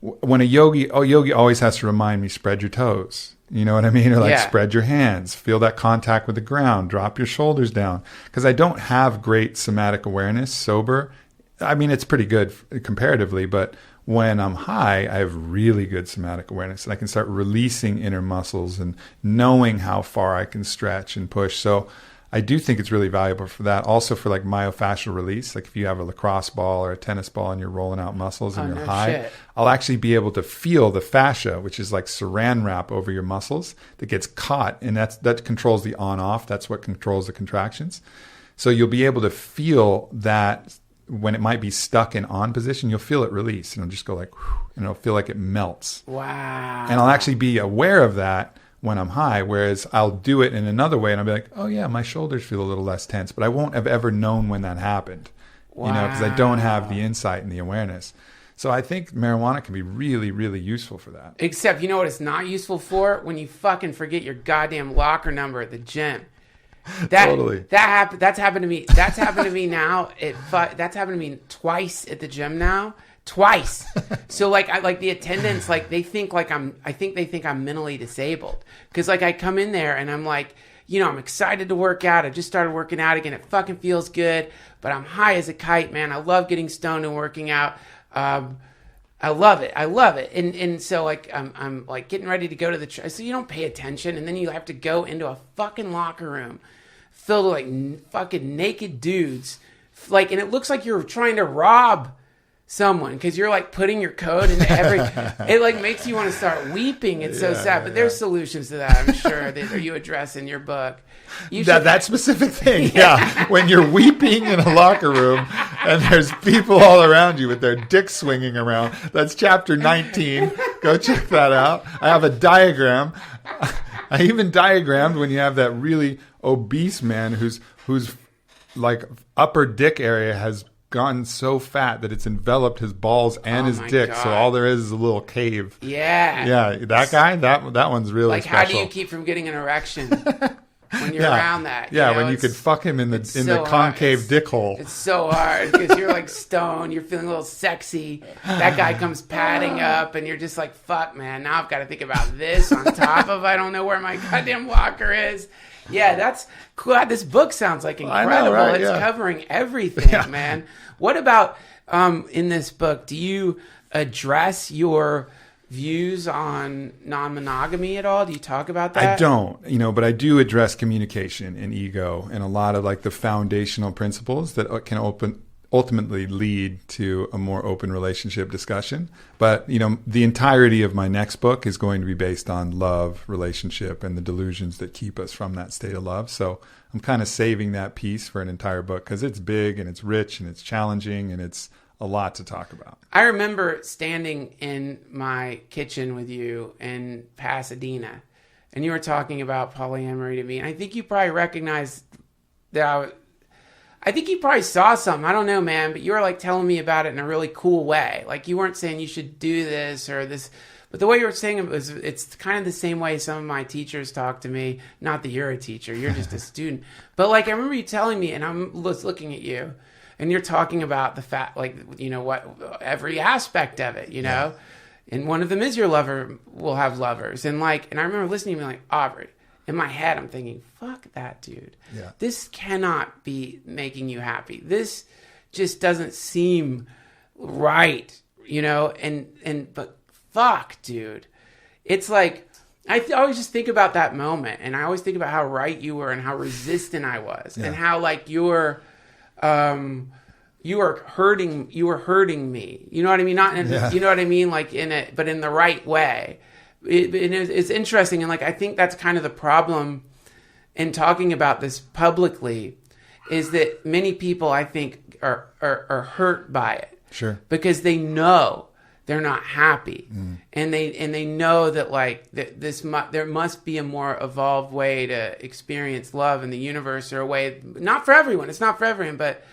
Speaker 4: when a yogi always has to remind me, spread your toes. You know what I mean? Or spread your hands, feel that contact with the ground, drop your shoulders down. Because I don't have great somatic awareness sober. I mean, it's pretty good comparatively, but when I'm high, I have really good somatic awareness, and I can start releasing inner muscles and knowing how far I can stretch and push. So I do think it's really valuable for that. Also for like myofascial release, like if you have a lacrosse ball or a tennis ball and you're rolling out muscles and you're high, shit. I'll actually be able to feel the fascia, which is like saran wrap over your muscles that gets caught, and that controls the on-off. That's what controls the contractions. So you'll be able to feel that when it might be stuck in on position, you'll feel it release, and it'll just go like, whew, and it'll feel like it melts.
Speaker 3: Wow.
Speaker 4: And I'll actually be aware of that when I'm high, whereas I'll do it in another way and I'll be like, oh yeah, my shoulders feel a little less tense, but I won't have ever known when that happened, because I don't have the insight and the awareness. So I think marijuana can be really, really useful for that.
Speaker 3: Except, you know what it's not useful for? When you fucking forget your goddamn locker number at the gym.
Speaker 4: Totally.
Speaker 3: That's happened to me. That's happened to me now. That's happened to me twice at the gym now. Twice. So like the attendants, like they think they think I'm mentally disabled, because like I come in there and I'm like, I'm excited to work out. I just started working out again. It fucking feels good, but I'm high as a kite, man. I love getting stoned and working out. I love it. And so like I'm like getting ready to go to the so you don't pay attention, and then you have to go into a fucking locker room filled with like fucking naked dudes, like, and it looks like you're trying to rob someone, because you're like putting your code into it like makes you want to start weeping. It's so sad, but there's solutions to that, I'm sure, that you address in your book.
Speaker 4: That specific thing, when you're weeping in a locker room and there's people all around you with their dicks swinging around, that's chapter 19. Go check that out. I have a diagram. I even diagrammed when you have that really obese man whose like upper dick area has gotten so fat that it's enveloped his balls and his dick. God. So all there is a little cave.
Speaker 3: Yeah.
Speaker 4: That guy, that one's really like special.
Speaker 3: How do you keep from getting an erection when you're around that?
Speaker 4: When you could fuck him in the concave dick hole.
Speaker 3: It's so hard because you're like stoned, you're feeling a little sexy. That guy comes padding up and you're just like, fuck, man, now I've got to think about this on top of I don't know where my goddamn locker is. Yeah, that's cool. This book sounds like incredible. I know, right? It's covering everything, man. What about in this book, do you address your views on non-monogamy at all? Do you talk about that?
Speaker 4: I don't, but I do address communication and ego and a lot of like the foundational principles that can ultimately lead to a more open relationship discussion. But, the entirety of my next book is going to be based on love, relationship, and the delusions that keep us from that state of love. So I'm kind of saving that piece for an entire book because it's big and it's rich and it's challenging and it's a lot to talk about.
Speaker 3: I remember standing in my kitchen with you in Pasadena, and you were talking about polyamory to me. And I think you probably recognized that I think you probably saw something. I don't know, man, but you were like telling me about it in a really cool way. Like you weren't saying you should do this or this, but the way you were saying it was, it's kind of the same way some of my teachers talk to me. Not that you're a teacher, you're just a student. But like, I remember you telling me, and I'm looking at you, and you're talking about the fact, like, what, every aspect of it, know? And one of them is your lover will have lovers. And I remember listening to me like, Aubrey, in my head, I'm thinking, fuck that dude.
Speaker 4: Yeah.
Speaker 3: This cannot be making you happy. This just doesn't seem right, but fuck, dude. It's like always just think about that moment, and I always think about how right you were and how resistant I was, and how like you were hurting me. You know what I mean? Not in, you know what I mean? Like in it, but in the right way. It's interesting, and like I think that's kind of the problem in talking about this publicly, is that many people I think are hurt by it.
Speaker 4: Sure.
Speaker 3: Because they know they're not happy, and they know that like there must be a more evolved way to experience love in the universe, or a way not for everyone. It's not for everyone, but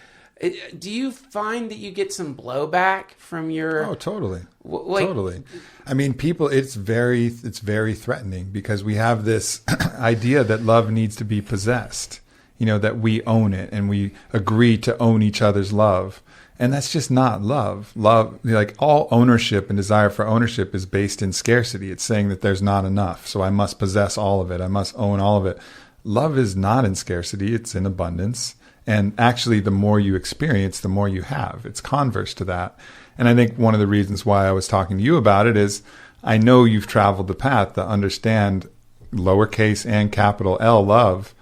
Speaker 3: do you find that you get some blowback from your?
Speaker 4: Oh, totally, totally. I mean, people. It's very threatening, because we have this idea that love needs to be possessed. You know, that we own it, and we agree to own each other's love. And that's just not love. Love, like all ownership and desire for ownership, is based in scarcity. It's saying that there's not enough, so I must possess all of it. I must own all of it. Love is not in scarcity. It's in abundance. And actually, the more you experience, the more you have. It's converse to that. And I think one of the reasons why I was talking to you about it is I know you've traveled the path to understand lowercase and capital L love,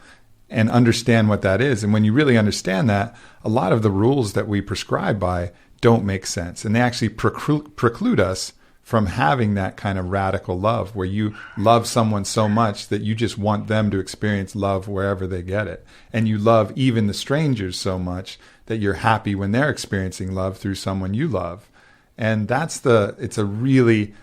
Speaker 4: and understand what that is. And when you really understand that, a lot of the rules that we prescribe by don't make sense. And they actually preclude us from having that kind of radical love, where you love someone so much that you just want them to experience love wherever they get it. And you love even the strangers so much that you're happy when they're experiencing love through someone you love. And it's a really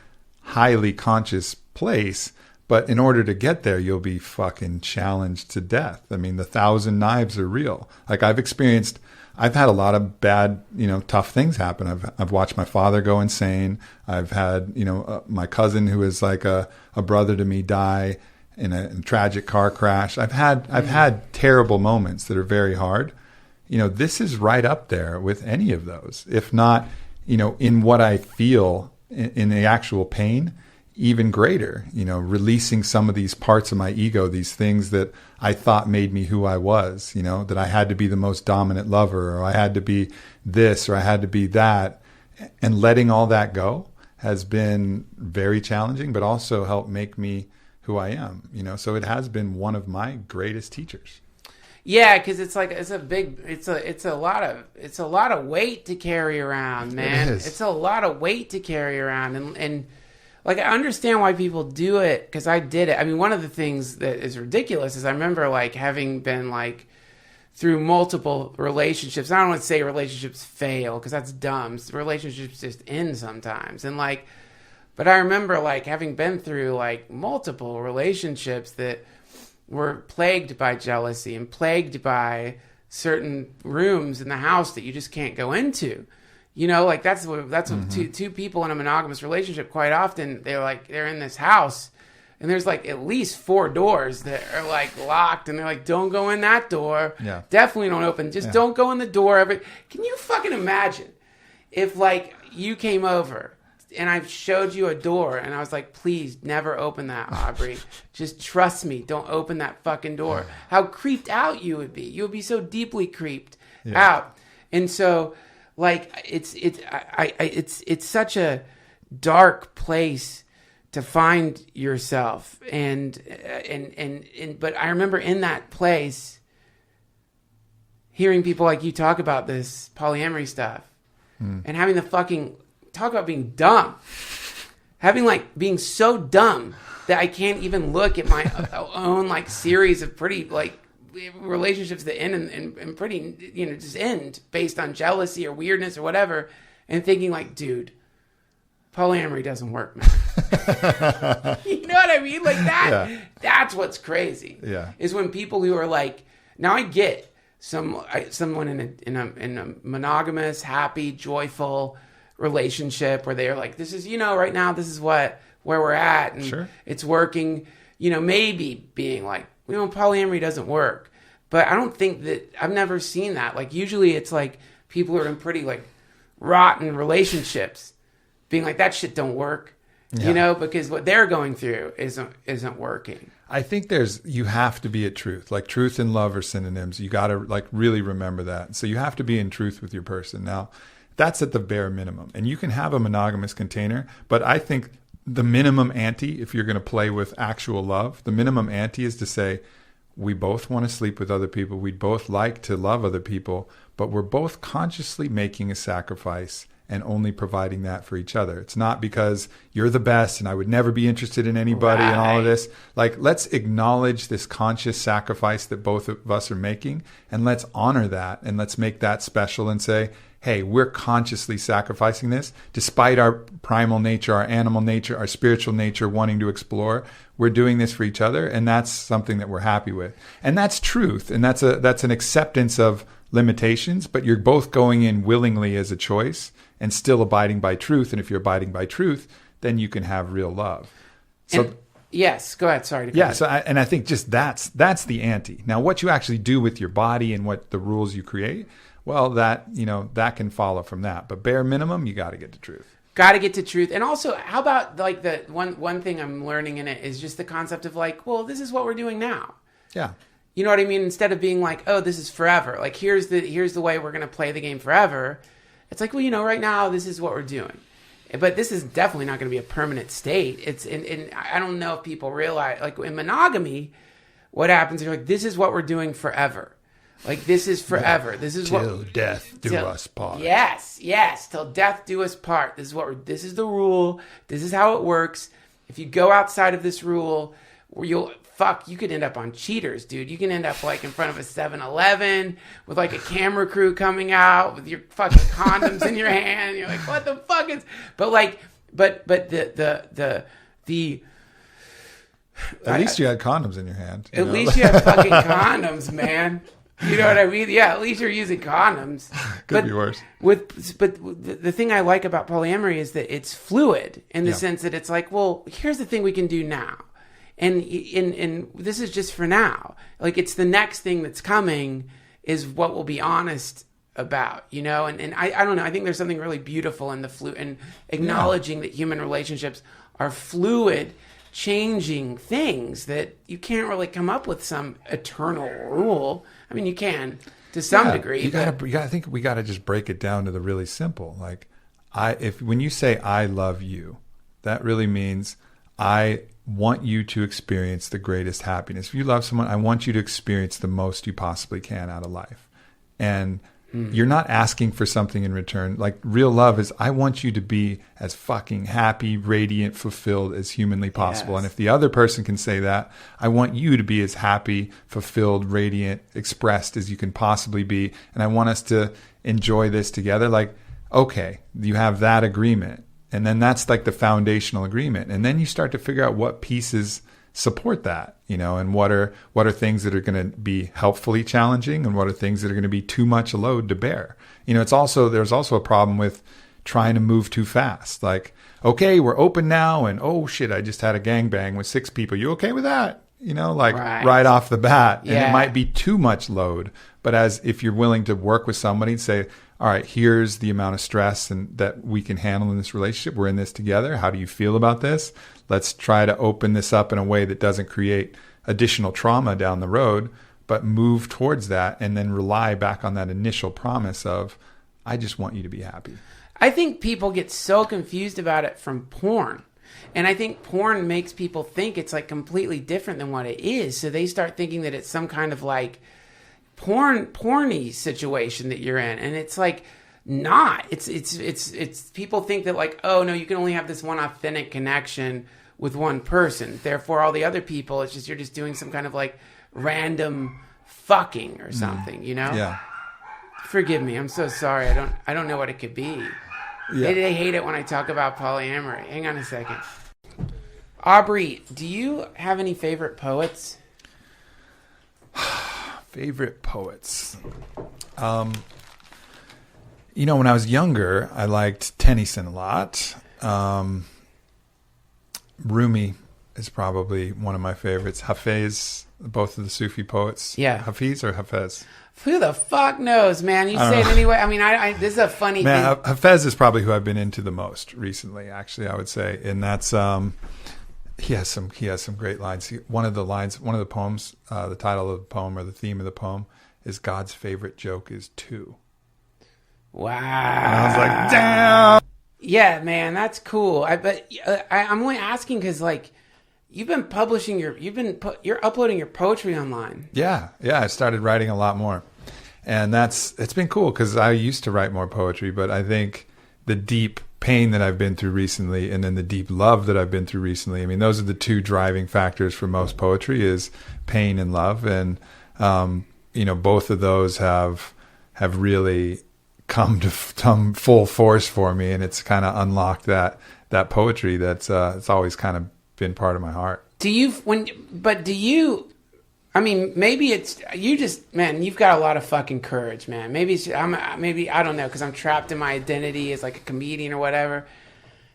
Speaker 4: highly conscious place. But in order to get there, you'll be fucking challenged to death. I mean, the 1,000 knives are real. Like I've had a lot of bad, tough things happen. I've watched my father go insane. I've had, my cousin, who is like a brother to me, die in a tragic car crash. I've had terrible moments that are very hard. This is right up there with any of those, if not, in what I feel in the actual pain. Even greater, releasing some of these parts of my ego, these things that I thought made me who I was, that I had to be the most dominant lover, or I had to be this, or I had to be that. And letting all that go has been very challenging, but also helped make me who I am, so it has been one of my greatest teachers.
Speaker 3: Yeah, because it's a lot of weight to carry around, man. It's a lot of weight to carry around, and like, I understand why people do it, because I did it. I mean, one of the things that is ridiculous is I remember, like, having been, like, through multiple relationships. I don't want to say relationships fail, because that's dumb. Relationships just end sometimes. And, like, but I remember, like, having been through, like, multiple relationships that were plagued by jealousy and plagued by certain rooms in the house that you just can't go into. Like that's what two people in a monogamous relationship, quite often they're in this house, and there's like at least 4 doors that are like locked, and they're like, don't go in that door. Yeah. Definitely don't open. Just don't go in the door. Can you fucking imagine if like you came over and I showed you a door and I was like, please never open that, Aubrey. Just trust me. Don't open that fucking door. How creeped out you would be. You would be so deeply creeped out. And so, like, it's such a dark place to find yourself, and but I remember in that place hearing people like you talk about this polyamory stuff, and having the fucking talk about being dumb, being so dumb that I can't even look at my own like series of pretty like relationships that end and pretty, just end based on jealousy or weirdness or whatever, and thinking like, dude, polyamory doesn't work, man. You know what I mean? Like that, that's what's crazy. Yeah. Is when people who are like, now I get someone in a monogamous, happy, joyful relationship where they're like, this is, right now, this is where we're at, and it's working, maybe being like, polyamory doesn't work. But I don't think that, I've never seen that. Like, usually it's like people are in pretty like rotten relationships being like, that shit don't work, because what they're going through isn't working.
Speaker 4: I think you have to be at truth. Like, truth and love are synonyms. You got to like really remember that. So you have to be in truth with your person. Now, that's at the bare minimum. And you can have a monogamous container, but I think the minimum ante, if you're going to play with actual love, the minimum ante is to say, we both want to sleep with other people. We'd both like to love other people, but we're both consciously making a sacrifice and only providing that for each other. It's not because you're the best and I would never be interested in anybody and all of this. Like, let's acknowledge this conscious sacrifice that both of us are making, and let's honor that, and let's make that special and say, hey, we're consciously sacrificing this despite our primal nature, our animal nature, our spiritual nature wanting to explore. We're doing this for each other, and that's something that we're happy with. And that's truth, and that's an acceptance of limitations, but you're both going in willingly as a choice and still abiding by truth. And if you're abiding by truth, then you can have real love. So
Speaker 3: and, yes, go ahead. Sorry.
Speaker 4: I think just that's the ante. Now, what you actually do with your body and what the rules you create, well, that can follow from that. But bare minimum, you got to get to truth.
Speaker 3: Got to get to truth. And also, how about like the one thing I'm learning in it is just the concept of like, well, this is what we're doing now.
Speaker 4: Yeah.
Speaker 3: You know what I mean? Instead of being like, oh, this is forever. Like, here's the way we're going to play the game forever. It's like, well, right now, this is what we're doing. But this is definitely not going to be a permanent state. It's and I don't know if people realize, like in monogamy, what happens is like, this is what we're doing forever. Like, this is forever. This is
Speaker 4: till death do us part.
Speaker 3: Yes, till death do us part. This is the rule. This is how it works. If you go outside of this rule, you could end up on Cheaters, dude. You can end up like in front of a 7-Eleven with like a camera crew coming out with your fucking condoms in your hand. And you're like, what the fuck is? But
Speaker 4: at least you had condoms in your hand.
Speaker 3: At least you have fucking condoms, man. You know what I mean? Yeah, at least you're using condoms.
Speaker 4: Could be worse.
Speaker 3: But the thing I like about polyamory is that it's fluid in the sense that it's like, well, here's the thing we can do now. And this is just for now. Like, it's the next thing that's coming is what we'll be honest about, And I don't know. I think there's something really beautiful in and acknowledging that human relationships are fluid, changing things that you can't really come up with some eternal rule. I mean, you can to some degree.
Speaker 4: I think we got to just break it down to the really simple. Like, when you say I love you, that really means I want you to experience the greatest happiness. If you love someone, I want you to experience the most you possibly can out of life. And you're not asking for something in return. Like, real love is, I want you to be as fucking happy, radiant, fulfilled as humanly possible. Yes. And if the other person can say that, I want you to be as happy, fulfilled, radiant, expressed as you can possibly be. And I want us to enjoy this together. Like, okay, you have that agreement. And then that's like the foundational agreement. And then you start to figure out what pieces support that, and what are things that are going to be helpfully challenging and what are things that are going to be too much a load to bear. There's also a problem with trying to move too fast. Like, okay, we're open now, and oh shit, I just had a gangbang with 6 people. You okay with that? Right off the bat. And it might be too much load. But if you're willing to work with somebody and say, all right, here's the amount of stress and that we can handle in this relationship. We're in this together. How do you feel about this? Let's try to open this up in a way that doesn't create additional trauma down the road, but move towards that and then rely back on that initial promise of, I just want you to be happy.
Speaker 3: I think people get so confused about it from porn. And I think porn makes people think it's like completely different than what it is. So they start thinking that it's some kind of like porny situation that you're in, and it's like not. It's people think that like, oh no, you can only have this one authentic connection with one person. Therefore, all the other people, it's just you're just doing some kind of like random fucking or something,
Speaker 4: Yeah.
Speaker 3: Forgive me, I'm so sorry. I don't know what it could be. Yeah. They hate it when I talk about polyamory. Hang on a second. Aubrey, do you have any favorite poets?
Speaker 4: Favorite poets. When I was younger, I liked Tennyson a lot. Rumi is probably one of my favorites. Hafez, both of the Sufi poets.
Speaker 3: Yeah.
Speaker 4: Hafiz or Hafez?
Speaker 3: Who the fuck knows, man? You say it anyway. I mean, this is a funny thing.
Speaker 4: Hafez is probably who I've been into the most recently, actually, I would say. And that's... He has some great lines. One of the poems, the title of the poem or the theme of the poem is God's favorite joke is 2.
Speaker 3: Wow.
Speaker 4: And I was like, damn.
Speaker 3: Yeah, man, that's cool. I'm only asking because like you've been publishing you're uploading your poetry online.
Speaker 4: Yeah. I started writing a lot more, and it's been cool because I used to write more poetry, but I think the deep pain that I've been through recently, and then the deep love that I've been through recently. I mean, those are the two driving factors for most poetry: is pain and love, and both of those have really come to full force for me, and it's kind of unlocked that poetry that's it's always kind of been part of my heart. I mean, maybe it's you just, man, you've got a lot of fucking courage, man. Maybe I don't know, because I'm trapped in my identity as like a comedian or whatever.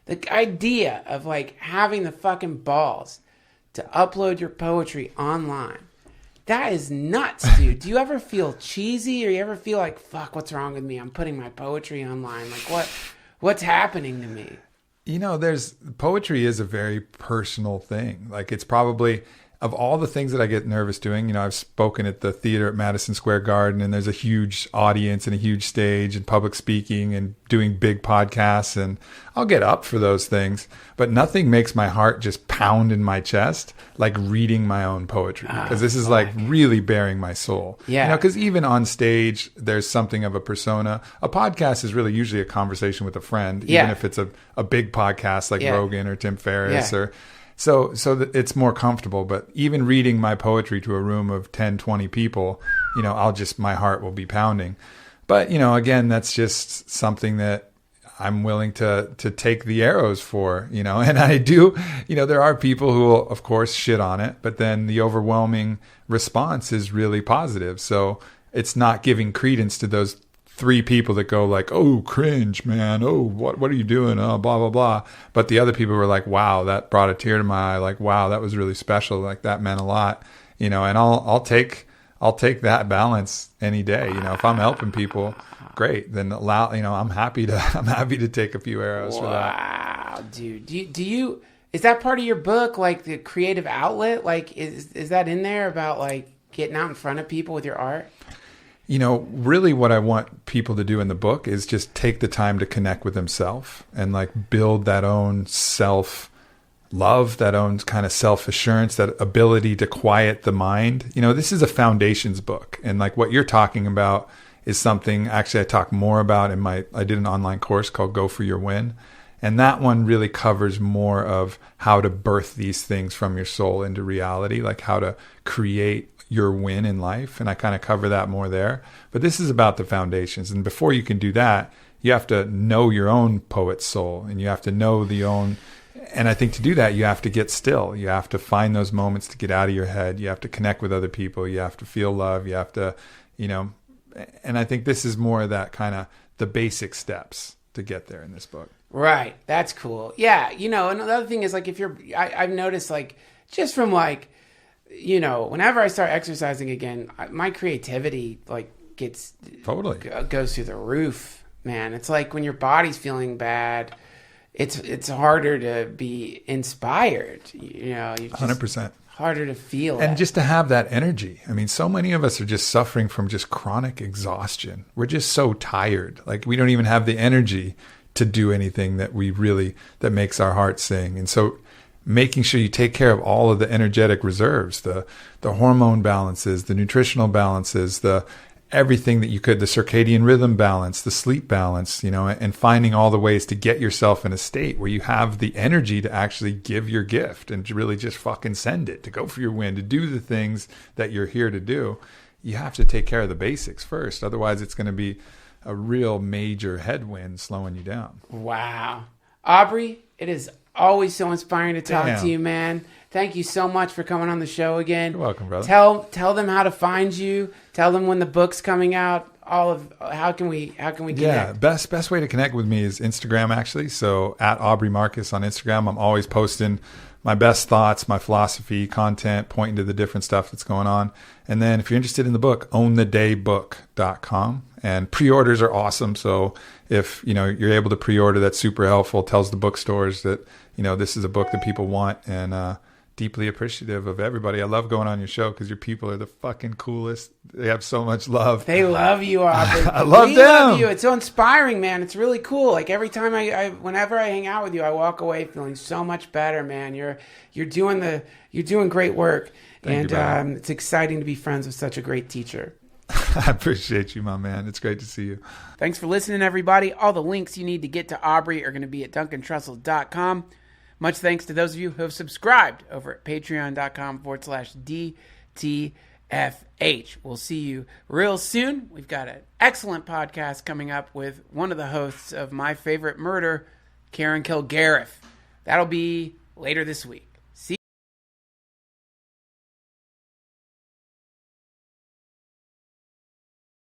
Speaker 4: The idea of like having the fucking balls to upload your poetry online. That is nuts, dude. Do you ever feel cheesy, or you ever feel like, fuck, what's wrong with me? I'm putting my poetry online. Like, what's happening to me? Poetry is a very personal thing. Like, it's probably, of all the things that I get nervous doing, I've spoken at the theater at Madison Square Garden, and there's a huge audience and a huge stage and public speaking and doing big podcasts, and I'll get up for those things, but nothing makes my heart just pound in my chest like reading my own poetry, because this is like really bearing my soul.
Speaker 3: Yeah.
Speaker 4: Because even on stage, there's something of a persona. A podcast is really usually a conversation with a friend, even if it's a big podcast like Rogan or Tim Ferriss or... So that it's more comfortable. But even reading my poetry to a room of 10, 20 people, my heart will be pounding. But, again, that's just something that I'm willing to take the arrows for, and I do, there are people who will, of course, shit on it, but then the overwhelming response is really positive. So it's not giving credence to those 3 people that go like, oh, cringe, man. Oh, what are you doing? Oh, blah, blah, blah. But the other people were like, wow, that brought a tear to my eye. Like, wow, that was really special. Like, that meant a lot, and I'll take that balance any day. If I'm helping people, great. Then I'm happy to take a few arrows for that.
Speaker 3: Wow, dude. Do you, is that part of your book? Like the creative outlet? Like, is that in there about like getting out in front of people with your art?
Speaker 4: Really what I want people to do in the book is just take the time to connect with themselves and like build that own self-love, that own kind of self-assurance, that ability to quiet the mind. This is a foundations book. And like what you're talking about is something actually I talk more about I did an online course called Go For Your Win. And that one really covers more of how to birth these things from your soul into reality, like how to create your win in life. And I kind of cover that more there. But this is about the foundations. And before you can do that, you have to know your own poet's soul, and you have to know and I think to do that, you have to get still. You have to find those moments to get out of your head. You have to connect with other people. You have to feel love. You have to, and I think this is more of that kind of the basic steps to get there in this book.
Speaker 3: Right. That's cool. Yeah. Another thing is like, I've noticed like, just from like, whenever I start exercising again, my creativity like goes through the roof, man. It's like when your body's feeling bad, it's harder to be inspired.
Speaker 4: 100%.
Speaker 3: Harder to feel.
Speaker 4: And just to have that energy. I mean, so many of us are just suffering from just chronic exhaustion. We're just so tired. Like we don't even have the energy to do anything that makes our heart sing. And so making sure you take care of all of the energetic reserves, the hormone balances, the nutritional balances, everything that you could, the circadian rhythm balance, the sleep balance, and finding all the ways to get yourself in a state where you have the energy to actually give your gift and to really just fucking send it, to go for your win, to do the things that you're here to do. You have to take care of the basics first. Otherwise, it's going to be a real major headwind slowing you down.
Speaker 3: Wow. Aubrey, it is always so inspiring to talk to you, man. Thank you so much for coming on the show again.
Speaker 4: You're welcome, brother.
Speaker 3: Tell them how to find you. Tell them when the book's coming out. How can we connect?
Speaker 4: Yeah, best way to connect with me is Instagram, actually. So at Aubrey Marcus on Instagram, I'm always posting my best thoughts, my philosophy, content, pointing to the different stuff that's going on. And then if you're interested in the book, ownthedaybook.com. And pre-orders are awesome. So if you're able to pre-order, that's super helpful. It tells the bookstores that this is a book that people want, and deeply appreciative of everybody. I love going on your show because your people are the fucking coolest. They have so much love.
Speaker 3: They love you, Aubrey.
Speaker 4: I love them.
Speaker 3: Love you. It's so inspiring, man. It's really cool. Like every time whenever I hang out with you, I walk away feeling so much better, man. You're doing great work.
Speaker 4: Thank
Speaker 3: and
Speaker 4: you,
Speaker 3: it's exciting to be friends with such a great teacher.
Speaker 4: I appreciate you, my man. It's great to see you.
Speaker 3: Thanks for listening, everybody. All the links you need to get to Aubrey are going to be at duncantrussell.com. Much thanks to those of you who have subscribed over at patreon.com/DTFH. We'll see you real soon. We've got an excellent podcast coming up with one of the hosts of My Favorite Murder, Karen Kilgariff. That'll be later this week.